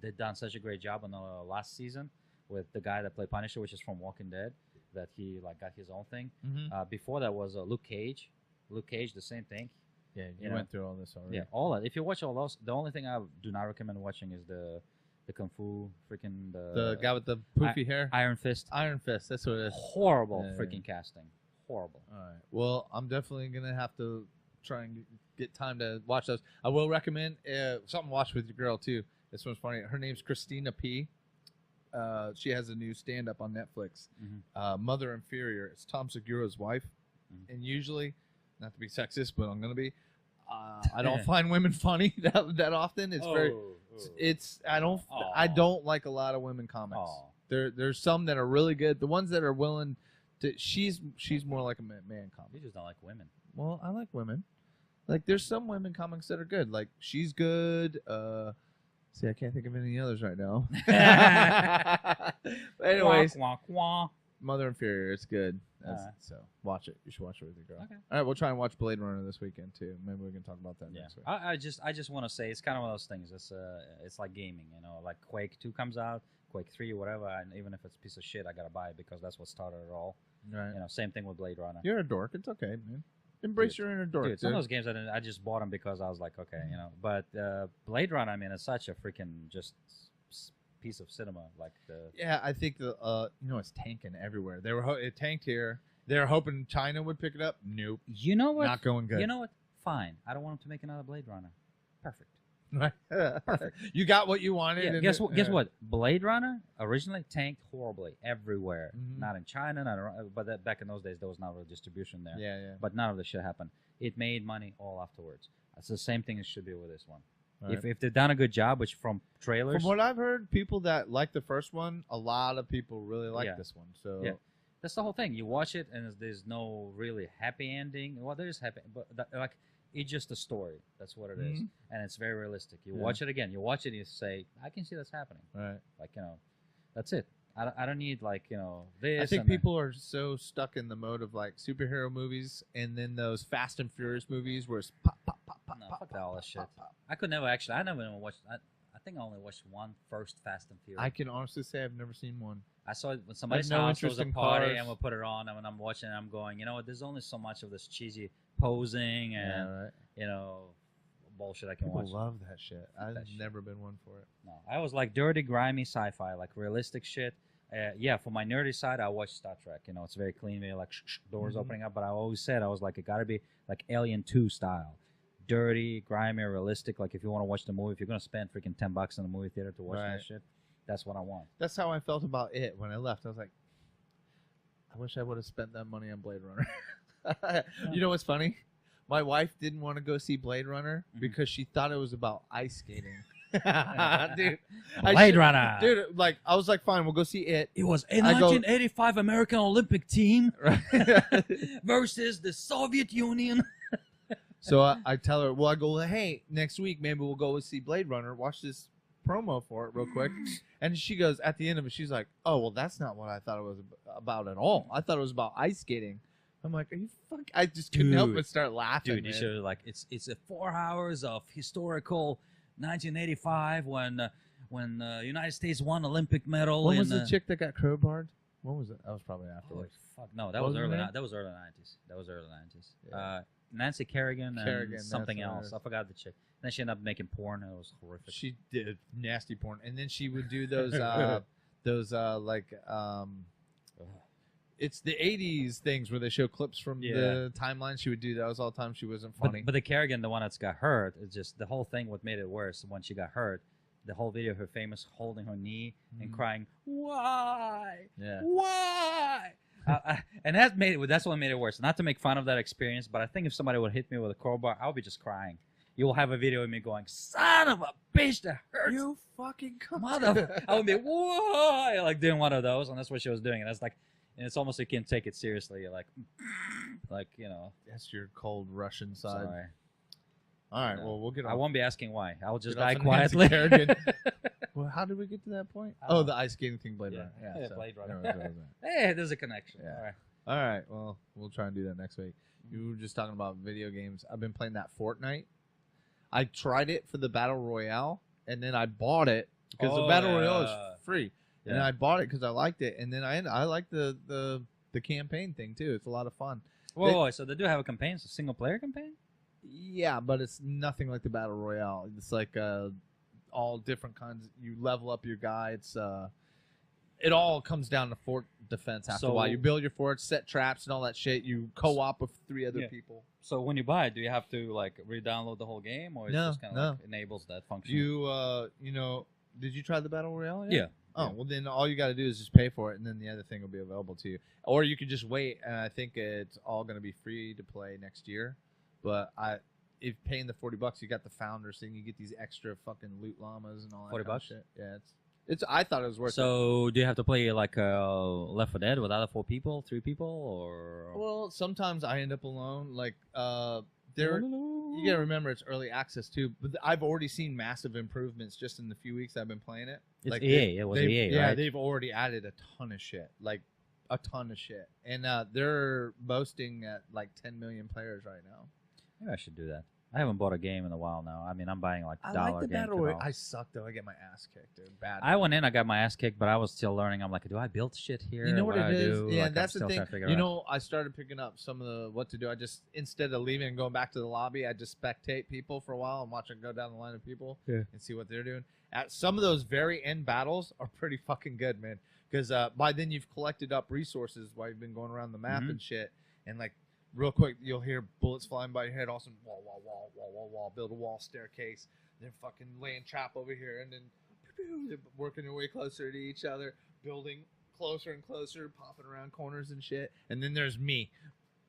B: They've done such a great job on the last season with the guy that played Punisher, which is from Walking Dead, that he like got his own thing.
A: Mm-hmm.
B: Before that was Luke Cage. Luke Cage, the same thing.
A: Yeah, you
B: you know.
A: went through all this already.
B: Yeah, all that. If you watch all those, the only thing I do not recommend watching is the Kung Fu freaking
A: The guy with the poofy hair.
B: Iron Fist.
A: Iron Fist. That's what it is.
B: Horrible
A: Yeah.
B: freaking casting. Horrible.
A: All right. Well, I'm definitely gonna have to try and get time to watch those. I will recommend something to watch with your girl too. This one's funny. Her name's Christina P. She has a new stand-up on Netflix.
B: Mhm.
A: Mother Inferior. It's Tom Segura's wife.
B: Mhm.
A: And usually, not to be sexist, but I'm gonna be. I don't find women funny that often. It's very. It's I don't like a lot of women comics.
B: Aw.
A: There's some that are really good. The ones that are willing to she's more like a man
B: You
A: comic.
B: just don't like women.
A: Well, I like women. Like there's some women comics that are good. Like she's good. See, I can't think of any others right now. But anyways,
B: Wah, wah, wah.
A: Mother Inferior. It's good.
B: Alright.
A: So watch it. You should watch it with your girl.
B: Okay.
A: All right, we'll try and watch Blade Runner this weekend too. Maybe we can talk about that next week.
B: I just want to say it's kind of one of those things. It's like gaming, like Quake 2 comes out, Quake 3, whatever, and even if it's a piece of shit, I gotta buy it because that's what started it all.
A: Right.
B: Same thing with Blade Runner.
A: You're a dork. It's okay, man. Embrace your inner dork.
B: Dude, some of those games I just bought them because I was like, okay, But Blade Runner, I mean, it's such a freaking just piece of cinema. Like
A: Yeah, I think it's tanking everywhere. It tanked here. They're hoping China would pick it up. Nope.
B: You know what?
A: Not going good.
B: You know what? Fine. I don't want them to make another Blade Runner. Perfect.
A: Perfect. You got what you wanted.
B: Yeah, guess what? Guess what? Blade Runner originally tanked horribly everywhere.
A: Mhm.
B: Not in China, but back in those days there was not really distribution there.
A: Yeah.
B: But none of this shit happened. It made money all afterwards. It's the same thing it should be with this one.
A: Right.
B: If they've done a good job, which from trailers,
A: From what I've heard, people that like the first one, a lot of people really like this one. So
B: yeah, that's the whole thing. You watch it and there's no really happy ending. Well, there is happy, but it's just a story. That's what it is, and it's very realistic. You watch it again. You watch it and you say, I can see that's happening.
A: Right.
B: That's it. I don't need this.
A: I think people are so stuck in the mode of like superhero movies and then those Fast and Furious movies where it's pop, pop, pop, pop,
B: No,
A: pop,
B: fuck
A: pop,
B: all that
A: pop,
B: shit.
A: pop, pop.
B: I never even watched. I think I only watched one first Fast and Furious.
A: I can honestly say I've never seen one.
B: I saw it when somebody's
A: no
B: house. There was
A: interest
B: a
A: in
B: party,
A: cars.
B: and we'll put it on. And when I'm watching it, I'm going, you know what? There's only so much of this cheesy posing and bullshit I can
A: People
B: watch.
A: love that shit. I've
B: That shit.
A: never been one for it.
B: No, I was like dirty, grimy sci-fi, like realistic shit. For my nerdy side, I watch Star Trek. It's very clean, very like doors opening up. But I always said I was like, it got to be like Alien 2 style, dirty, grimy, realistic. Like if you want to watch the movie, if you're gonna spend freaking $10 in the movie theater to watch that shit, that's what I want.
A: That's how I felt about it when I left. I was like, I wish I would have spent that money on Blade Runner. You know what's funny? My wife didn't want to go see Blade Runner because she thought it was about ice skating. Dude,
B: Blade Runner.
A: Dude, like I was like, fine, we'll go see it.
B: It was a 1985 American Olympic team versus the Soviet Union.
A: So I tell her, well, I go, hey, next week maybe we'll go see Blade Runner. Watch this promo for it real quick. And she goes, at the end of it, she's like, oh, well, that's not what I thought it was about at all. I thought it was about ice skating. I'm like, are you fuck? I just couldn't help but start laughing.
B: Dude, you should it's 4 hours of historical 1985 when United States won Olympic medal.
A: When was the chick that got crowbarred? When was it? That was probably afterwards.
B: Fuck no, that was early. That was early 90s. That was early 90s.
A: Yeah.
B: Nancy Kerrigan and something
A: that's what it
B: else.
A: is.
B: I forgot the chick. Then she ended up making porn. And it was horrific.
A: She did nasty porn, and then she would do those it's the 80s things where they show clips from the timeline. She would do those all the time. She wasn't funny.
B: But the Kerrigan, the one that's got hurt, it's just the whole thing. What made it worse when she got hurt, the whole video of her famous holding her knee and crying, "Why?
A: Yeah.
B: Why?" And that's what made it worse. Not to make fun of that experience, but I think if somebody would hit me with a crowbar, I would be just crying. You will have a video of me going, "Son of a bitch, that hurts."
A: You fucking
B: mother. I would be, "Why?" Like doing one of those, and that's what she was doing. And that's like, and it's almost you can't take it seriously. You're like,
A: That's your cold Russian side.
B: Sorry.
A: All right, well, we'll get on.
B: I won't be asking why. I will just
A: Get
B: die
A: off on Nancy
B: quietly.
A: Kerrigan. Well, how did we get to that point? Oh, the ice skating thing, Blade Runner.
B: Yeah,
A: so
B: Blade Runner.
A: there was that.
B: Hey, there's a connection.
A: Yeah.
B: All right.
A: All right, well, we'll try and do that next week. You were just talking about video games. I've been playing that Fortnite. I tried it for the Battle Royale, and then I bought it because the Battle Royale is free.
B: Yeah.
A: And I bought it because I liked it, and then I like the campaign thing, too. It's a lot of fun.
B: Whoa, so they do have a campaign? It's a single-player campaign?
A: Yeah, but it's nothing like the Battle Royale. It's like all different kinds. You level up your guy. It's it all comes down to fort defense after a while. You build your forts, set traps, and all that shit. You co-op with 3 other people.
B: So when you buy it, do you have to like re-download the whole game, or it just kind of like enables that function?
A: Did you try the Battle Royale yet?
B: Yeah.
A: Oh, well, then all you got to do is just pay for it, and then the other thing will be available to you. Or you could just wait, and I think it's all going to be free to play next year. But if paying the $40, you got the Founders thing. You get these extra fucking loot llamas and all that kind of shit. Yeah, I thought it was worth it.
B: So do you have to play like Left 4 Dead with other 4 people, 3 people, or?
A: Well, sometimes I end up alone. Like you gotta remember it's early access too. But I've already seen massive improvements just in the few weeks I've been playing it.
B: It's
A: like
B: EA. It was EA,
A: yeah,
B: right?
A: they've already added a ton of shit. Like a ton of shit, and they're boasting at like 10 million players right now.
B: Maybe I should do that. I haven't bought a game in a while now. I mean, I'm buying like
A: I
B: dollar
A: like the
B: games.
A: battle royale. I suck though. I get my ass kicked, dude. Bad.
B: I went in, I got my ass kicked, but I was still learning. I'm like, do I build shit here?
A: You know what
B: do
A: it
B: I
A: is?
B: do?
A: Yeah,
B: Like,
A: that's
B: I'm
A: the
B: still
A: thing.
B: trying to figure
A: You
B: out.
A: know, I started picking up some of the what to do. I just, instead of leaving and going back to the lobby, I just spectate people for a while and watch it go down the line of people and see what they're doing. At some of those very end battles are pretty fucking good, man. Because by then you've collected up resources while you've been going around the map and shit. And like real quick, you'll hear bullets flying by your head. Also, wall, build a wall, staircase. Then fucking laying trap over here, and then they're working their way closer to each other, building closer and closer, popping around corners and shit. And then there's me.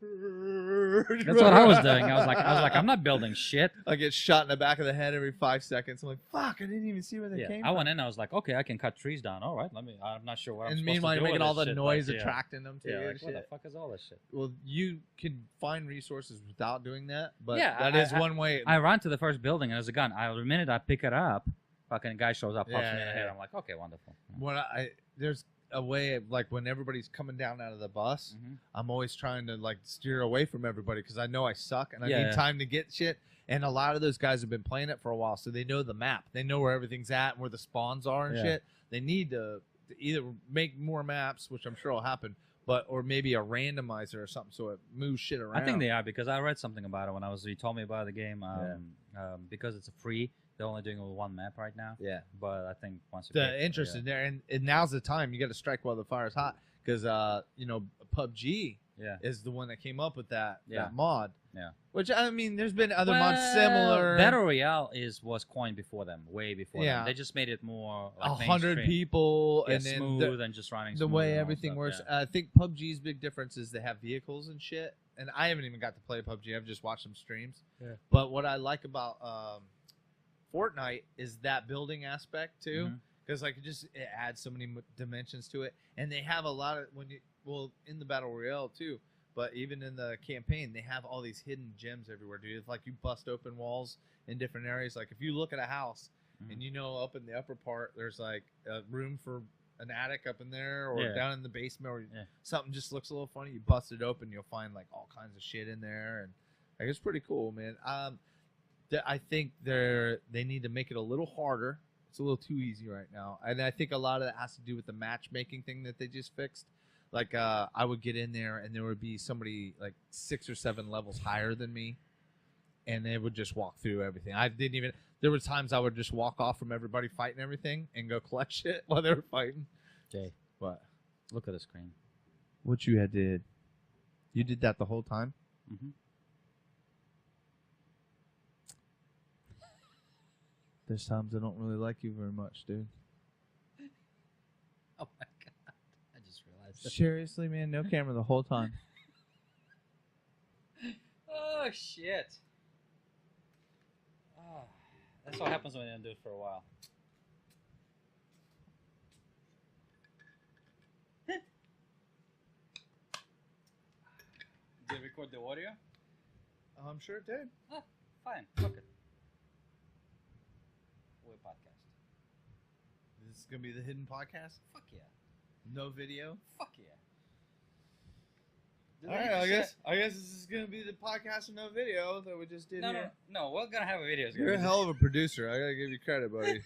B: That's what I was doing. I was like, I'm not building shit.
A: I get shot in the back of the head every 5 seconds. I'm like, fuck, I didn't even see where they came
B: I
A: from.
B: went in, I was like, okay, I can cut trees down. All right, I'm not sure what I'm
A: And
B: supposed
A: meanwhile,
B: to
A: you're
B: do
A: making
B: with
A: all
B: this
A: the
B: shit,
A: noise
B: like,
A: attracting them to you.
B: Yeah,
A: and
B: like, what the
A: shit.
B: fuck is all this shit?
A: Well, you can find resources without doing that, but
B: Yeah,
A: that is one way.
B: I ran to the first building, and there's a gun. The minute I pick it up, fucking guy shows up, pops me in the
A: Yeah,
B: head.
A: yeah.
B: I'm like, okay, wonderful.
A: When there's a way of, like, when everybody's coming down out of the bus, I'm always trying to like steer away from everybody because I know I suck and I need time to get shit. And a lot of those guys have been playing it for a while, so they know the map. They know where everything's at and where the spawns are and shit. They need to either make more maps, which I'm sure will happen, or maybe a randomizer or something so it moves shit around.
B: I think they are, because I read something about it when you told me about the game. Because it's a free, they're only doing it with one map right now.
A: Yeah.
B: But I think once you
A: The interest is there, and now's the time. You got to strike while the fire's hot, because PUBG is the one that came up with that mod. Yeah. Which, I mean, there's been other mods similar.
B: Battle Royale was coined before them, way before them. They just made it more like
A: 100 people, and then
B: smooth and just running.
A: The way everything works. I think PUBG's big difference is they have vehicles and shit. And I haven't even got to play PUBG. I've just watched some streams. Yeah. But what I like about Fortnite is that building aspect too, because like it adds so many dimensions to it, and they have a lot of in the battle royale too, but even in the campaign they have all these hidden gems everywhere, dude. It's like you bust open walls in different areas. Like if you look at a house and up in the upper part there's like a room for an attic up in there, or down in the basement, or something just looks a little funny, you bust it open, you'll find like all kinds of shit in there, and like it's pretty cool, man. I think they need to make it a little harder. It's a little too easy right now, and I think a lot of that has to do with the matchmaking thing that they just fixed. Like I would get in there and there would be somebody like 6 or 7 levels higher than me, and they would just walk through everything. There were times I would just walk off from everybody fighting everything and go collect shit while they were fighting.
B: Jay,
A: what?
B: Look at the screen.
A: What you did? You did that the whole time? There's times I don't really like you very much, dude.
B: Oh my god! I just realized.
A: Seriously, man, no camera the whole time.
B: Oh shit! Oh, that's what happens when you don't do it for a while. Did you record the audio?
A: I'm sure it did.
B: Oh, fine. Look it. We're a podcast.
A: This is gonna be the hidden podcast.
B: Fuck yeah.
A: No video.
B: Fuck yeah.
A: All right, I guess this is gonna be the podcast with no video that we just did here.
B: No, we're gonna have a video.
A: You're a hell of a producer. I gotta give you credit, buddy.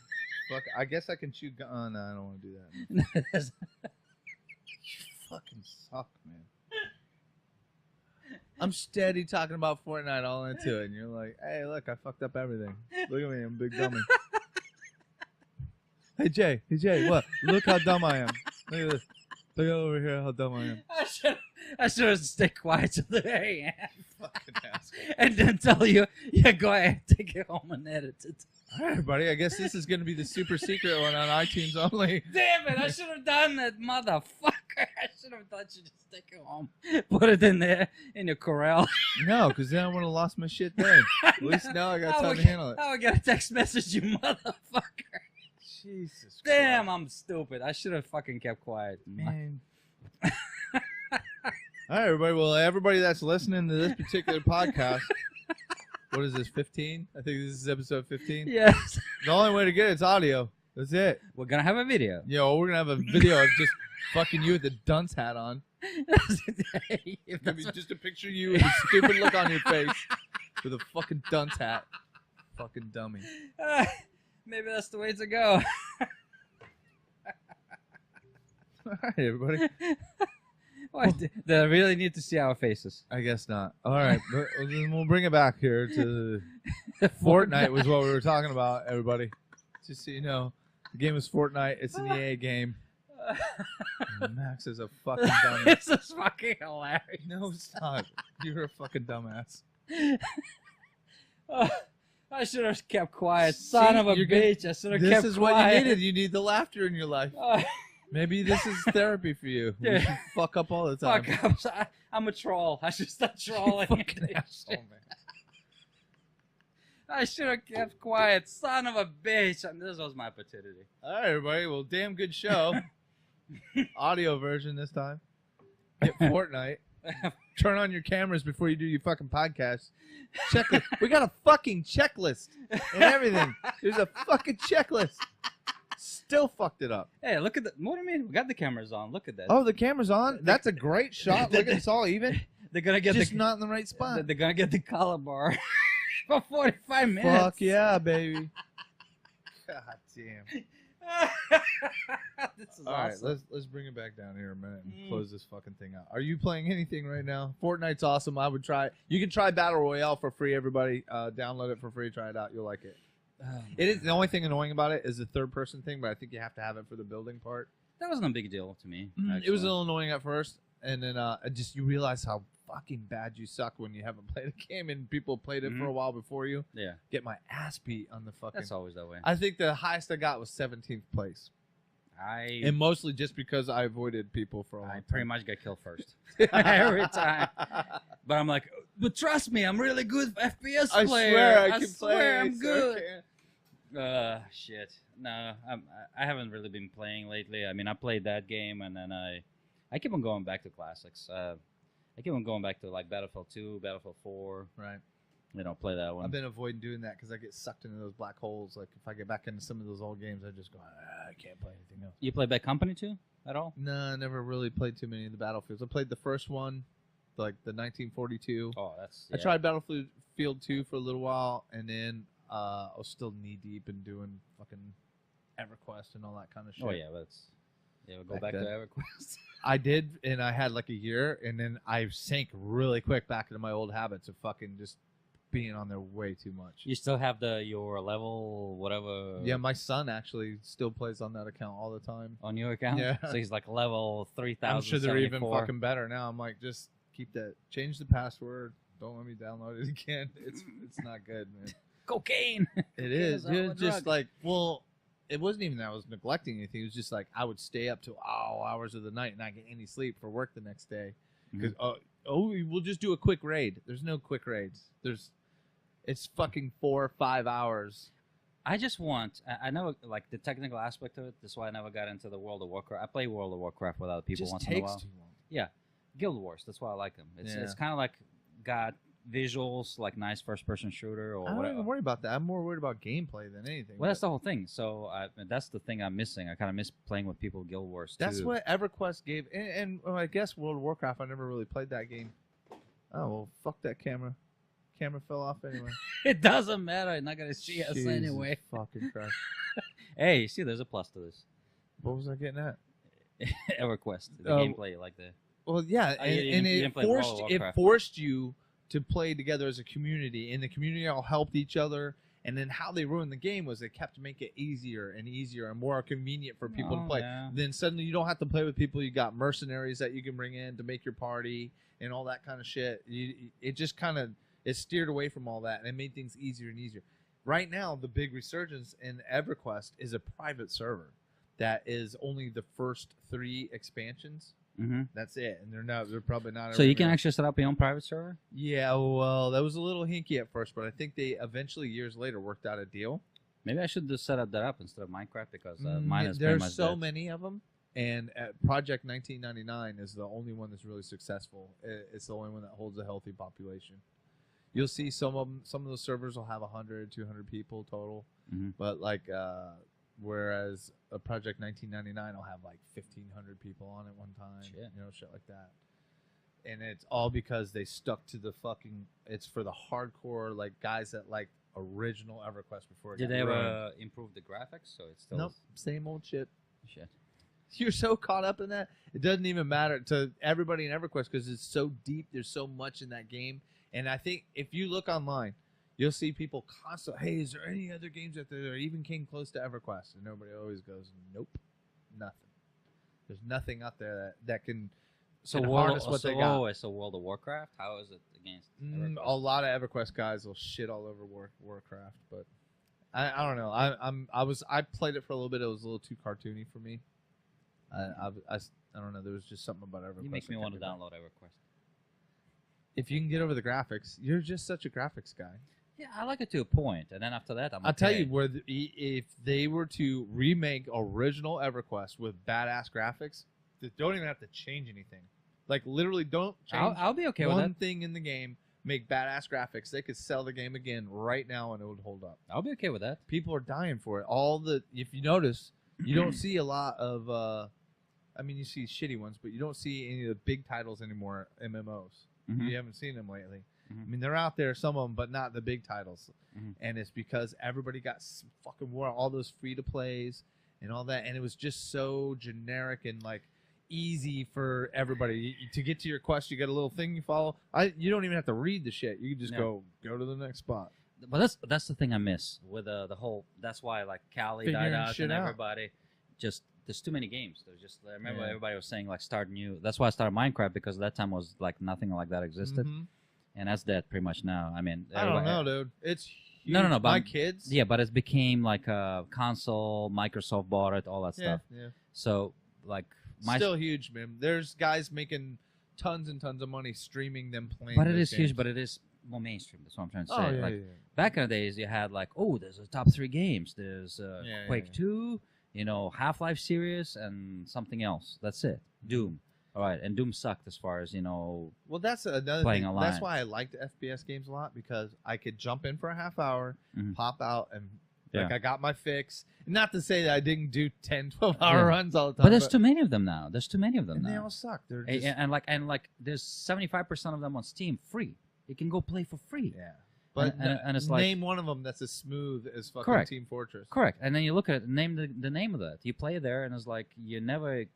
A: Fuck, I guess I can chew. No, I don't want to do that. You fucking suck, man. I'm steady talking about Fortnite all into it, and you're like, "Hey, look, I fucked up everything. Look at me, I'm a big dummy." Hey Jay, what? Look how dumb I am. Look at this. Look over here how dumb I am.
B: I should have stayed quiet till the very end.
A: Fucking asshole.
B: And then tell you, yeah, go ahead, take it home and edit it.
A: All right, buddy. I guess this is going to be the super secret one on iTunes only.
B: Damn it! I should have done that, motherfucker. I should have thought you just take it home, put it in there in your corral.
A: No, because then I would have lost my shit then. At least now I got time to handle it.
B: I would get a text message, you motherfucker.
A: Jesus.
B: Damn,
A: Christ.
B: I'm stupid. I should have fucking kept quiet.
A: Man. All right, everybody. Well, everybody that's listening to this particular podcast, what is this, 15? I think this is episode 15.
B: Yes.
A: The only way to get it's audio. That's it.
B: We're going to have a video.
A: Yo, we're going to have a video of just Fucking you with the dunce hat on.
B: If
A: I mean,
B: that's
A: just a picture of you with a stupid look on your face with a fucking dunce hat. Fucking dummy.
B: maybe that's the way to go.
A: All right, everybody.
B: What? Do I really need to see our faces?
A: I guess not. All right, but then we'll bring it back here to Fortnite was what we were talking about, everybody. Just so you know, the game is Fortnite. It's an EA game. Max is a fucking dummy.
B: This is fucking hilarious.
A: No, stop. You're a fucking dumbass.
B: I should have kept quiet. Son of a
A: you're
B: bitch. I should have
A: This
B: kept
A: is
B: quiet.
A: what you needed. You need the laughter in your life.
B: Uh,
A: Maybe this is therapy for you. You
B: Yeah.
A: should fuck up all the time.
B: fuck, I'm a troll. I should start trolling.
A: Fucking asshole, man.
B: I should have kept quiet. Son of a bitch. And this was my opportunity.
A: All right, everybody. Well, damn good show. Audio version this time. Get Fortnite. Turn on your cameras before you do your fucking podcast. Checklist. We got a fucking checklist and everything. There's a fucking checklist. Still fucked it up.
B: Hey, look at the. What do you mean? We got the cameras on. Look at that.
A: Oh, the camera's on. That's a great shot. Look, it's all even.
B: They're gonna get
A: Just
B: the.
A: not in the right spot.
B: They're gonna get the color bar for 45 minutes.
A: Fuck yeah, baby. God damn.
B: This is
A: All right,
B: awesome.
A: let's bring it back down here a minute and
B: Mm.
A: close this fucking thing out. Are you playing anything right now? Fortnite's awesome. I would try it. You can try Battle Royale for free, everybody. Download it for free. Try it out. You'll like it. It is the only thing annoying about it is the third-person thing, but I think you have to have it for the building part.
B: That wasn't a big deal to me.
A: It was a
B: actually.
A: little annoying at first, and then just you realize how fucking bad you suck when you haven't played a game and people played it for a while before you.
B: Yeah,
A: Get my ass beat on the fucking.
B: that's always that way.
A: I think the highest I got was 17th place, and mostly just because I avoided people for a long
B: I
A: time.
B: pretty much get killed first every time. But I'm like, but trust me, I'm really good FPS
A: I
B: player.
A: swear I can
B: swear
A: play.
B: I'm good.
A: Okay.
B: Shit. No, I haven't really been playing lately. I mean, I played that game, and then I keep on going back to classics. I keep on going back to like Battlefield 2, Battlefield 4.
A: Right.
B: You know, play that one.
A: I've been avoiding doing that because I get sucked into those black holes. Like if I get back into some of those old games, I just go, I can't play anything else.
B: You play Bad Company too, at all?
A: No, I never really played too many of the Battlefields. I played the first one, like the 1942.
B: Oh, that's.
A: I tried Battlefield 2 for a little while, and then I was still knee deep in doing fucking EverQuest and all that kind of shit.
B: Oh yeah, we'll go back to EverQuest.
A: I did, and I had like a year, and then I sank really quick back into my old habits of fucking just being on there way too much.
B: You still have your level, whatever.
A: Yeah, my son actually still plays on that account all the time.
B: On your account.
A: Yeah.
B: So he's like level 3000.
A: I'm sure they're even fucking better now. I'm like, just keep that. Change the password. Don't let me download it again. It's not good, man.
B: Cocaine.
A: It is.
B: all a
A: It's just
B: drug.
A: like, well, it wasn't even that I was neglecting anything. It was just like I would stay up till all hours of the night and not get any sleep for work the next day. Because we'll just do a quick raid. There's no quick raids. It's fucking 4 or 5 hours.
B: I just want. I never like the technical aspect of it. That's why I never got into the World of Warcraft. I play World of Warcraft with other people
A: Just
B: once in a
A: takes
B: while.
A: too long.
B: Yeah, Guild Wars. That's why I like them. It's
A: Yeah.
B: kind of like got visuals, like nice first-person shooter or
A: I don't
B: whatever.
A: even worry about that. I'm more worried about gameplay than anything.
B: Well, that's the whole thing. So that's the thing I'm missing. I kind of miss playing with people Guild Wars too.
A: That's what EverQuest gave, and I guess World of Warcraft. I never really played that game. Oh well, fuck that camera. Camera fell off anyway.
B: It doesn't matter. You're not gonna see us
A: Jesus
B: anyway.
A: Fucking Christ.
B: Hey, see, there's a plus to this.
A: What was I getting at?
B: EverQuest, the
A: Oh.
B: gameplay, like the.
A: Well, yeah,
B: Oh, you
A: and
B: didn't
A: it
B: play World of Warcraft.
A: forced you to play together as a community, and the community all helped each other. And then how they ruined the game was they kept to make it easier and easier and more convenient for people to
B: Oh,
A: play.
B: yeah.
A: Then suddenly you don't have to play with people. You got mercenaries that you can bring in to make your party and all that kind of shit. It just kind of it steered away from all that and it made things easier and easier. Right now, the big resurgence in EverQuest is a private server that is only the first 3 expansions.
B: Mm-hmm.
A: That's it, and they're probably not.
B: So
A: ever
B: you can
A: gonna-
B: actually set up your own private server.
A: Yeah, well, that was a little hinky at first, but I think they eventually years later worked out a deal.
B: Maybe I should just set up that up instead of Minecraft because mine is pretty
A: There's
B: much
A: so
B: dead.
A: many of them, and Project 1999 is the only one that's really successful. It's the only one that holds a healthy population. You'll see some of them. Some of those servers will have 100, 200 people total,
B: Mhm.
A: but like whereas a Project 1999 will have like 1,500 people on it one time.
B: Shit.
A: You know, shit like that. And it's all because they stuck to the fucking. It's for the hardcore like guys that like original EverQuest before.
B: Did they ever improve the graphics? So it's still
A: Nope, same old shit.
B: shit.
A: You're so caught up in that, it doesn't even matter to everybody in EverQuest because it's so deep. There's so much in that game. And I think if you look online, you'll see people constantly, hey, is there any other games out there that even came close to EverQuest? And nobody always goes, nope, nothing. There's nothing out there that can harness what they got.
B: Oh, so World of Warcraft? How is it against EverQuest?
A: A lot of EverQuest guys will shit all over Warcraft, but I don't know. I played it for a little bit. It was a little too cartoony for me. I don't know. There was just something about EverQuest.
B: You make me want to download EverQuest.
A: If you can get over the graphics, you're just such a graphics guy.
B: Yeah, I like it to a point, and then after that,
A: I'll tell you, if they were to remake original EverQuest with badass graphics, they don't even have to change anything. Like, literally don't change
B: I'll be okay with
A: one
B: that.
A: thing in the game, make badass graphics. They could sell the game again right now, and it would hold up.
B: I'll be okay with that.
A: People are dying for it. If you notice, you don't see a lot of... I mean, you see shitty ones, but you don't see any of the big titles anymore, MMOs.
B: Mhm.
A: You haven't seen them lately.
B: Mhm.
A: I mean, they're out there, some of them, but not the big titles.
B: Mhm.
A: And it's because everybody got fucking war, all those free-to-plays and all that, and it was just so generic and, like, easy for everybody. To get to your quest, you get a little thing you follow. You don't even have to read the shit. You can just go to the next spot.
B: But that's the thing I miss with the whole. That's why like Cali
A: Figuring
B: died out
A: shit
B: and
A: out.
B: everybody just. There's too many games. There's just I remember
A: Yeah.
B: everybody was saying like start new. That's why I started Minecraft because at that time was like nothing like that existed,
A: Mhm.
B: and that's dead pretty much now. I mean,
A: I don't know, dude. It's huge.
B: No, but
A: my kids.
B: Yeah, but it became like a console. Microsoft bought it, all that stuff.
A: Yeah.
B: So like
A: Still huge, man. There's guys making tons and tons of money streaming them playing.
B: but it
A: those
B: is huge.
A: games.
B: But it is more mainstream. That's what I'm trying to say.
A: Oh, yeah,
B: like
A: yeah.
B: back in the days, you had like there's a top 3 games. There's
A: Yeah,
B: Quake
A: yeah.
B: 2. Half-Life series and something else. That's it. Doom. All right, and Doom sucked as far as
A: Well, that's another
B: Playing
A: thing.
B: online.
A: That's why I liked FPS games a lot because I could jump in for a half hour,
B: Mhm.
A: pop out, and
B: Yeah.
A: I got my fix. Not to say that I didn't do 10, 12-hour
B: Yeah.
A: runs all the time.
B: But there's too many of them now. There's too many of them
A: and
B: now.
A: they all suck. They're
B: And,
A: just,
B: and like there's 75% of them on Steam free. You can go play for free.
A: yeah. But
B: and it's like-
A: name one of them that's as smooth as fucking
B: Correct.
A: Team Fortress.
B: Correct. And then you look at it, name the name of that. You play there, and it's like you never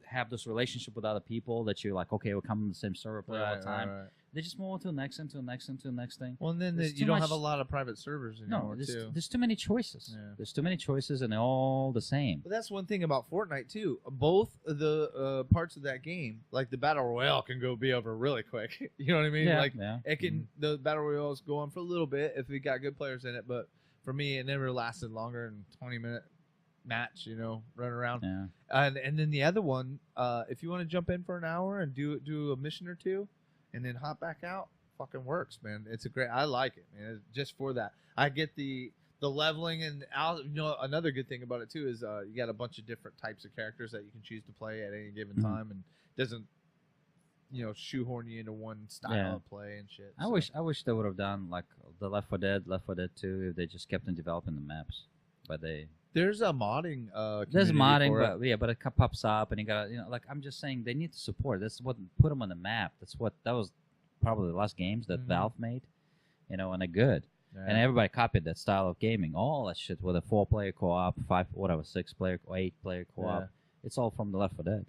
B: have this relationship with other people that you're like, okay, we'll come on the same server, play all the time.
A: Right.
B: They just move on to the next and to the next and to the next thing.
A: Well, and then
B: There's
A: you
B: too
A: don't
B: much-
A: have a lot of private servers
B: No,
A: anymore, too.
B: there's too many choices.
A: Yeah.
B: There's too many choices, and they're all the same.
A: But that's one thing about Fortnite too. Both of the parts of that game, like the battle royale, can be over really quick. You know what I mean?
B: Yeah,
A: Like
B: yeah.
A: it can. The battle royales go on for a little bit if we got good players in it. But for me, it never lasted longer than 20-minute match. Run around.
B: Yeah.
A: And then the other one, if you want to jump in for an hour and do a mission or two, and then hop back out, fucking works, man. It's I like it, man. Just for that, I get the leveling and another good thing about it too is you got a bunch of different types of characters that you can choose to play at any given time, and doesn't shoehorn you into one style of play and shit.
B: I wish they would have done like the Left 4 Dead 2 if they just kept on developing the maps, but
A: there's a modding.
B: there's
A: community
B: modding,
A: for it.
B: but it pops up and you got like I'm just saying they need to support. That's what put them on the map. That was probably the last games that Valve made, and they're good.
A: Yeah.
B: And everybody copied that style of gaming. All that shit with a 4-player co-op, 6-player or 8-player co-op.
A: Yeah.
B: It's all from the Left 4 Dead,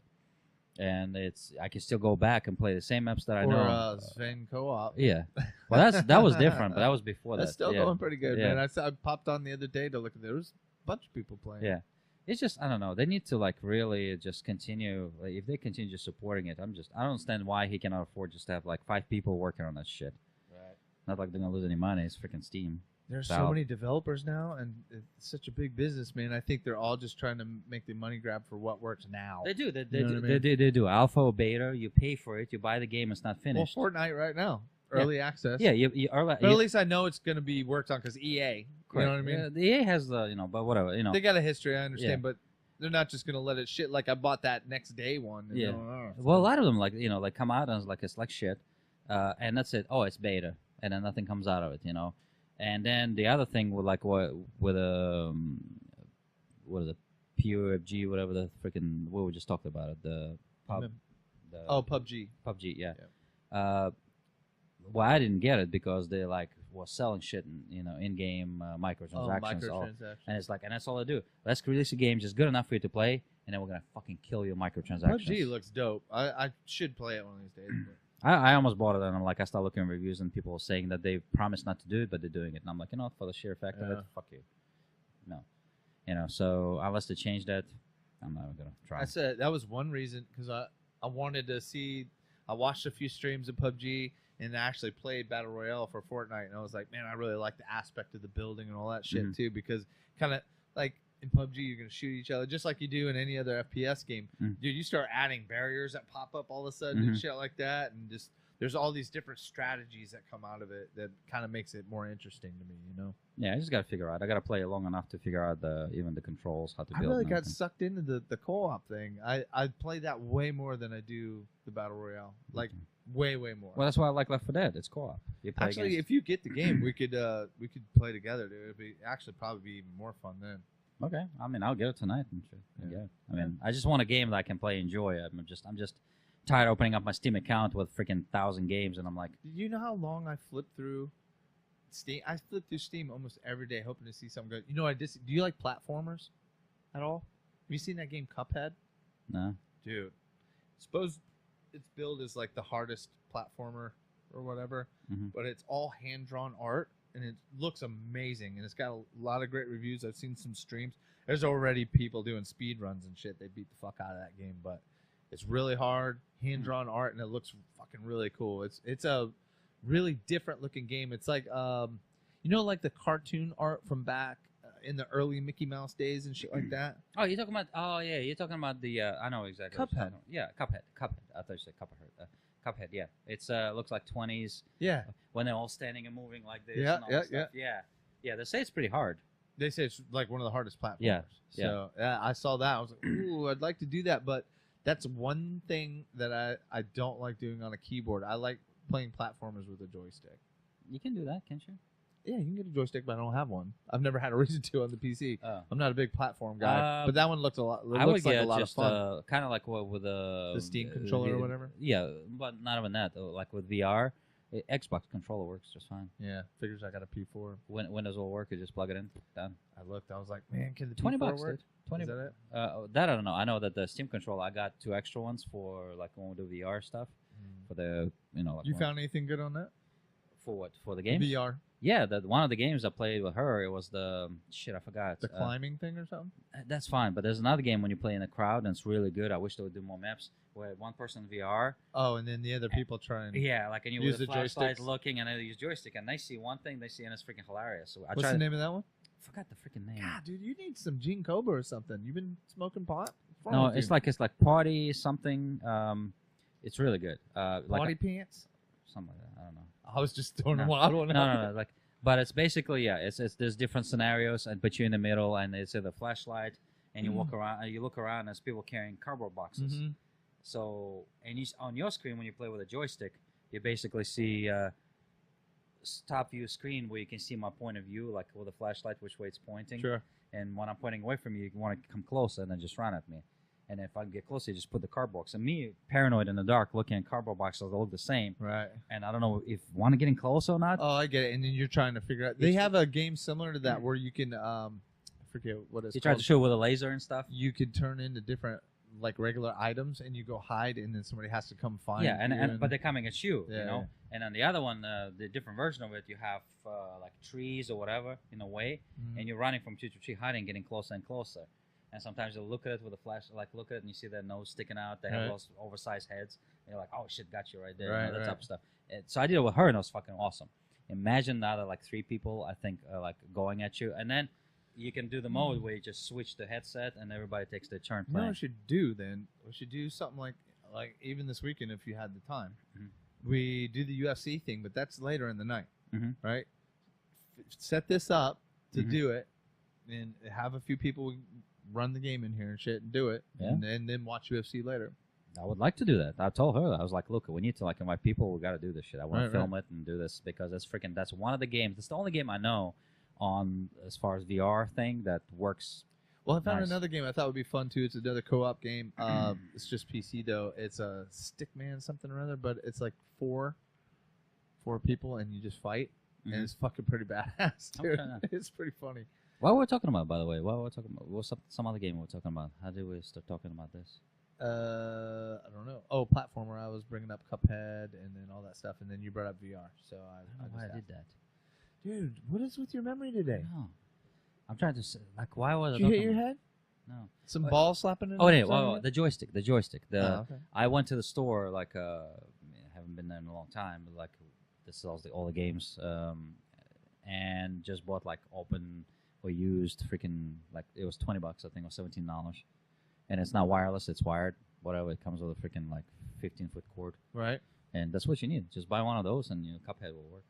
B: and I can still go back and play the same maps that I
A: or
B: know.
A: Sven co-op.
B: Yeah, well that was different, but that was before
A: That's
B: that.
A: still
B: yeah.
A: going pretty good,
B: Yeah.
A: man. I popped on the other day to look at there was a bunch of people playing.
B: Yeah, it's just I don't know. They need to like really just continue. Like, if they continue just supporting it, I don't understand why he cannot afford just to have like 5 people working on that shit.
A: Right.
B: Not like they're gonna lose any money. It's freaking Steam.
A: There's so
B: Valve.
A: many developers now, and it's such a big business, man. I think they're all just trying to make the money grab for what works now.
B: They do. They
A: You know what I mean?
B: they do. Alpha or beta. You pay for it. You buy the game. It's not finished.
A: Well, Fortnite right now, early access.
B: Yeah, you early.
A: But at least I know it's going to be worked on because EA. You know what I mean?
B: Yeah, the EA has the but whatever
A: They got a history, I understand,
B: Yeah.
A: but they're not just going to let it shit like I bought that next day one. And
B: Yeah.
A: oh,
B: Well, a lot of them like come out and it's like shit, and that's it. Oh, it's beta, and then nothing comes out of it. And then the other thing with what is it, PUBG, whatever the freaking what we just talked about it, the
A: PUBG.
B: PUBG, yeah. Well, I didn't get it because they like was selling shit, in-game microtransactions, and it's like, and that's all they do. Let's release a game just good enough for you to play, and then we're gonna fucking kill your microtransactions.
A: PUBG looks dope. I should play it one of these days.
B: I almost bought it, and I started looking at reviews, and people saying that they promised not to do it, but they're doing it, and I'm like, for the sheer fact of it, fuck you, no, so unless they change that, I'm not gonna try.
A: That was one reason because I wanted to see. I watched a few streams of PUBG. And I actually played Battle Royale for Fortnite, and I was like, man, I really like the aspect of the building and all that shit too, because kind of like in PUBG, you're gonna shoot each other just like you do in any other FPS game. Dude, you start adding barriers that pop up all of a sudden and shit like that, and just there's all these different strategies that come out of it that kind of makes it more interesting to me,
B: Yeah, I just gotta figure out. I gotta play it long enough to figure out even the controls, how to build.
A: I really got sucked into the co-op thing. I play that way more than I do the Battle Royale, like way more.
B: Well, that's why I like Left 4 Dead. It's co-op.
A: Actually, if you get the game, we could play together, dude. It'd be probably be even more fun then.
B: Okay, I mean, I'll get it tonight and shit. Yeah. I mean, I just want a game that I can play, enjoy. I'm just tired of opening up my Steam account with freaking 1,000 games, and I'm like,
A: do you know how long I flipped through Steam? I flip through Steam almost every day, hoping to see something good. Do you like platformers at all? Have you seen that game Cuphead?
B: No,
A: dude. Suppose its build is like the hardest platformer or whatever, but it's all hand-drawn art, and it looks amazing, and it's got a lot of great reviews. I've seen some streams. There's already people doing speed runs and shit. They beat the fuck out of that game, but it's really hard, hand-drawn art, and it looks fucking really cool. It's a really different looking game. It's like like the cartoon art from back in the early Mickey Mouse days and shit like that.
B: Oh, you're talking about? Oh yeah, you're talking about the. I know exactly.
A: Cuphead.
B: Yeah, Cuphead. I thought you said Cuphead. Cuphead. Yeah, it's looks like 20s.
A: Yeah.
B: When they're all standing and moving like this.
A: Yeah,
B: and all that stuff. Yeah. They say it's pretty hard.
A: They say it's like one of the hardest platforms.
B: Yeah.
A: So I saw that. I was like, ooh, I'd like to do that, but that's one thing that I don't like doing on a keyboard. I like playing platformers with a joystick.
B: You can do that, can't you?
A: Yeah, you can get a joystick, but I don't have one. I've never had a reason to on the PC.
B: Oh.
A: I'm not a big platform guy, but that one looks a lot.
B: I would
A: like
B: get
A: a lot
B: just,
A: of fun.
B: Kind of like what with the
A: Steam controller or whatever.
B: Yeah, but not even that. Like with VR, Xbox controller works just fine.
A: Yeah, figures I got a P4.
B: Windows will work. You just plug it in. Done.
A: I looked. I was like, man, can the
B: $20
A: P4 work?
B: Dude. 20.
A: Is that it?
B: That I don't know. I know that the Steam controller, I got 2 extra ones for like when we do VR stuff. For the Like
A: you found anything good on that?
B: For what? For the game?
A: VR.
B: Yeah, one of the games I played with her, it was the shit. I forgot.
A: The climbing thing or something.
B: That's fine, but there's another game when you play in a crowd and it's really good. I wish they would do more maps where one person VR.
A: Oh, and then the other people try and
B: and you
A: use
B: with
A: the
B: a flashlight
A: joysticks.
B: looking, and they use joystick, and they see one thing, and it's freaking hilarious. So
A: what's the name of that one?
B: I forgot the freaking name.
A: God, dude, you need some Gene Cobra or something. You've been smoking pot? What's wrong
B: No,
A: with
B: it's
A: you?
B: like party something. It's really good.
A: Party pants.
B: Something like that. I don't know.
A: I was just throwing them out.
B: No. Like, but it's basically it's there's different scenarios, and but you're in the middle, and it's a flashlight, and you walk around, and you look around, and there's people carrying cardboard boxes. So, and on your screen when you play with a joystick, you basically see top view screen where you can see my point of view, like with a flashlight, which way it's pointing.
A: Sure.
B: And when I'm pointing away from you, you want to come closer and then just run at me. And if I get closer, you just put the cardboard box. And me, paranoid in the dark, looking at cardboard boxes, they look the same.
A: Right.
B: And I don't know if want to get in close or not.
A: Oh, I get it. And then you're trying to figure out. They have a game similar to that where you can, I forget what it's
B: You
A: called.
B: tried to shoot with a laser and stuff.
A: You could turn into different, like regular items, and you go hide, and then somebody has to come find you.
B: But they're coming at you,
A: Yeah,
B: you know.
A: yeah.
B: And on the other one, the different version of it, you have like trees or whatever in a way, and you're running from tree to tree, hiding, getting closer and closer. And sometimes you'll look at it with a flash, like look at it and you see their nose sticking out. They have those oversized heads. And you're like, oh shit, got you right there.
A: Right,
B: that type of stuff. So I did it with her, and it was fucking awesome. Imagine now that like 3 people, I think, are like going at you, and then you can do the mode where you just switch the headset and everybody takes their turn
A: You know
B: playing.
A: what we should do then? We should do something like even this weekend if you had the time. We do the UFC thing, but that's later in the night, right? Set this up to do it, and have a few people run the game in here and shit and do it, and then watch UFC later.
B: I would like to do that. I told her, I was like, look, we need to like invite people. We got to do this shit. I want to film it and do this because that's one of the games. It's the only game I know on as far as VR thing that works.
A: Well, I found
B: Nice.
A: another game I thought would be fun too. It's another co-op game. It's just PC though. It's a Stickman something or other, but it's like four people and you just fight, and it's fucking pretty badass, dude.
B: Okay.
A: It's pretty funny.
B: What were we talking about, by the way? What were we talking about? What's some other game we were talking about? How did we start talking about this?
A: I don't know. Oh, platformer. I was bringing up Cuphead and then all that stuff, and then you brought up VR. So
B: I don't know why I did that.
A: Dude, what is with your memory today?
B: No. I'm trying to say, like, why was I
A: Did you hit
B: talking
A: your
B: about-
A: head?
B: No.
A: Some
B: What?
A: ball slapping in
B: Oh,
A: it?
B: yeah, well, the joystick.
A: Oh, okay.
B: I went to the store, like, I haven't been there in a long time, but, like, this sells all the games, and just bought, like, open or used freaking, like, it was $20, I think, or $17. And it's not wireless, it's wired, whatever. It comes with a freaking, like, 15-foot cord.
A: Right.
B: And that's what you need. Just buy one of those, and your Cuphead will work.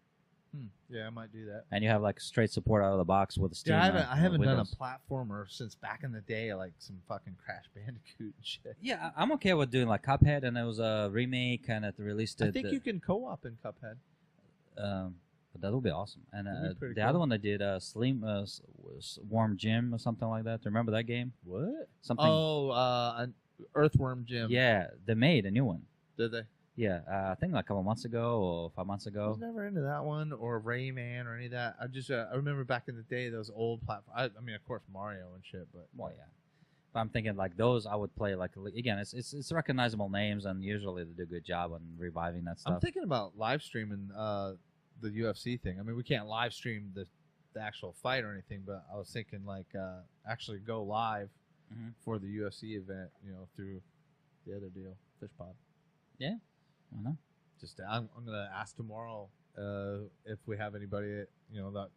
A: Yeah, I might do that.
B: And you have, like, straight support out of the box with the Steam.
A: Yeah, I haven't done a
B: Windows.
A: platformer since back in the day, like some fucking Crash Bandicoot and shit.
B: Yeah, I'm okay with doing, like, Cuphead, and it was a remake, and it released it.
A: I think you can co-op in Cuphead.
B: But that would be awesome. And
A: That'd be pretty
B: the
A: cool.
B: other one they did, was Warm Gym or something like that. Remember that game?
A: What?
B: Something.
A: Oh, an Earthworm Jim.
B: Yeah, they made a new one.
A: Did they?
B: Yeah, I think like a couple months ago or 5 months
A: I was
B: ago.
A: never into that one or Rayman or any of that. I just I remember back in the day those old platforms. I mean, of course Mario and shit, but
B: Well, yeah. But I'm thinking like those I would play like again. It's recognizable names and usually they do a good job on reviving that stuff.
A: I'm thinking about live streaming the UFC thing. I mean, we can't live stream the actual fight or anything, but I was thinking like actually go live
B: Mhm.
A: for the UFC event, you know, through the other deal, FishPod.
B: Yeah. I know.
A: Just I'm gonna ask tomorrow if we have anybody you know that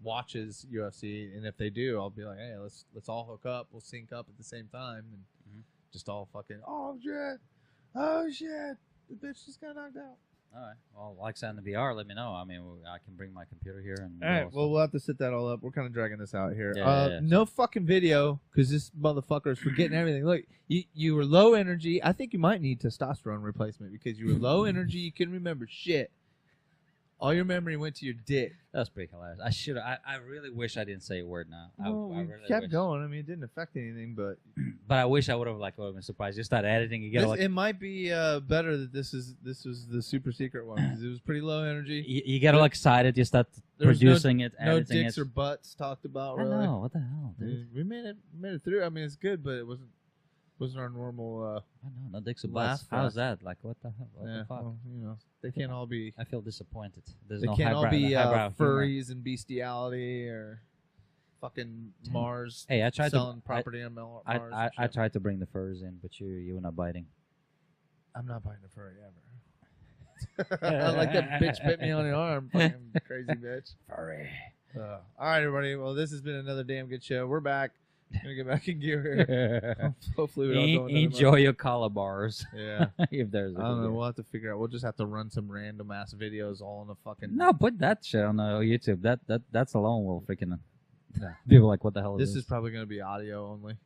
A: watches UFC, and if they do, I'll be like, hey, let's all hook up. We'll sync up at the same time and just all fucking oh shit, the bitch just got knocked out.
B: All right. Well, like I said in the VR, let me know. I mean, I can bring my computer here and.
A: All right, well, we'll have to set that all up. We're kind of dragging this out here.
B: Yeah.
A: No fucking video because this motherfucker is forgetting everything. Look, you were low energy. I think you might need testosterone replacement because you were low energy. You couldn't remember shit. All your memory went to your dick.
B: That's pretty hilarious. I really wish I didn't say a word now.
A: Well,
B: I
A: we
B: really
A: kept
B: wish.
A: going. I mean, it didn't affect anything, but
B: But I wish I would have been surprised. You start editing, you get like
A: it might be better that this was the super secret one because it was pretty low energy.
B: you get all excited. You start
A: There was
B: producing it,
A: No
B: editing
A: dicks
B: it.
A: or butts talked about.
B: I
A: Really.
B: know what the hell, dude.
A: We made it through. I mean, it's good, but it wasn't our normal.
B: I know, no dicks or
A: Laugh
B: butts. How's
A: fest.
B: that? Like what the hell? What
A: Yeah,
B: the fuck?
A: well, you know, they can't all be.
B: I feel disappointed. There's
A: They
B: no
A: can't all be
B: highbrow humor.
A: furries and bestiality or fucking Mars
B: Hey, I tried
A: selling
B: to.
A: property on Mars.
B: I
A: and
B: I
A: shit.
B: tried to bring the furs in, but you were not biting.
A: I'm not buying a furry ever. Like that bitch bit me on the arm. Fucking crazy bitch.
B: Furry.
A: All right, everybody. Well, this has been another damn good show. We're back. Gonna get back in gear here. Hopefully we don't go another
B: Enjoy
A: month.
B: your collar bars.
A: Yeah.
B: If there's.
A: I don't know. We'll have to figure out. We'll just have to run some random ass videos all in a fucking.
B: No, put that shit on YouTube. That's alone will freaking. People like, what the hell is
A: This is probably going to be audio only.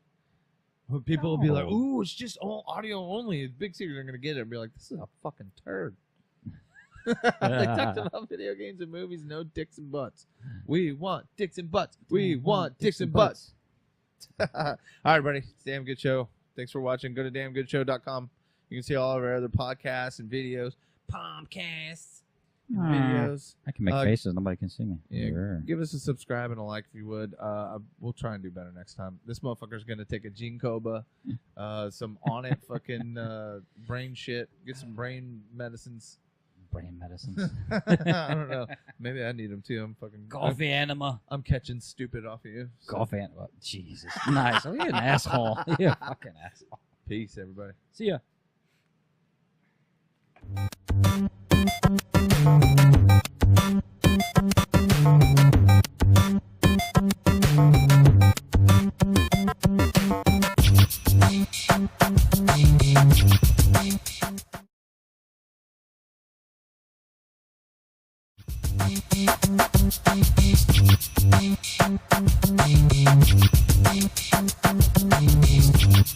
A: People will be like,
B: No.
A: "Ooh, it's just all audio only." It's big secret. They're going to get it and be like, "This is a fucking turd." They talked about video games and movies. No dicks and butts. We want dicks and butts. We want dicks and butts. All right, everybody. It's a Damn Good Show. Thanks for watching. Go to damngoodshow.com. You can see all of our other podcasts and videos. Podcasts. Videos.
B: I can make faces. Nobody can see me.
A: Yeah,
B: Sure.
A: give us a subscribe and a like if you would. We'll try and do better next time. This motherfucker's gonna take a Gene Coba, some on it fucking brain shit. Get some brain medicines.
B: Brain medicines.
A: I don't know. Maybe I need them too. I'm fucking
B: Coffee enema.
A: I'm catching stupid off of you. So,
B: Coffee enema. Jesus. Nice. Oh, you're an asshole. You're a fucking asshole.
A: peace, everybody.
B: See ya.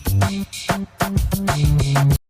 D: Thank you.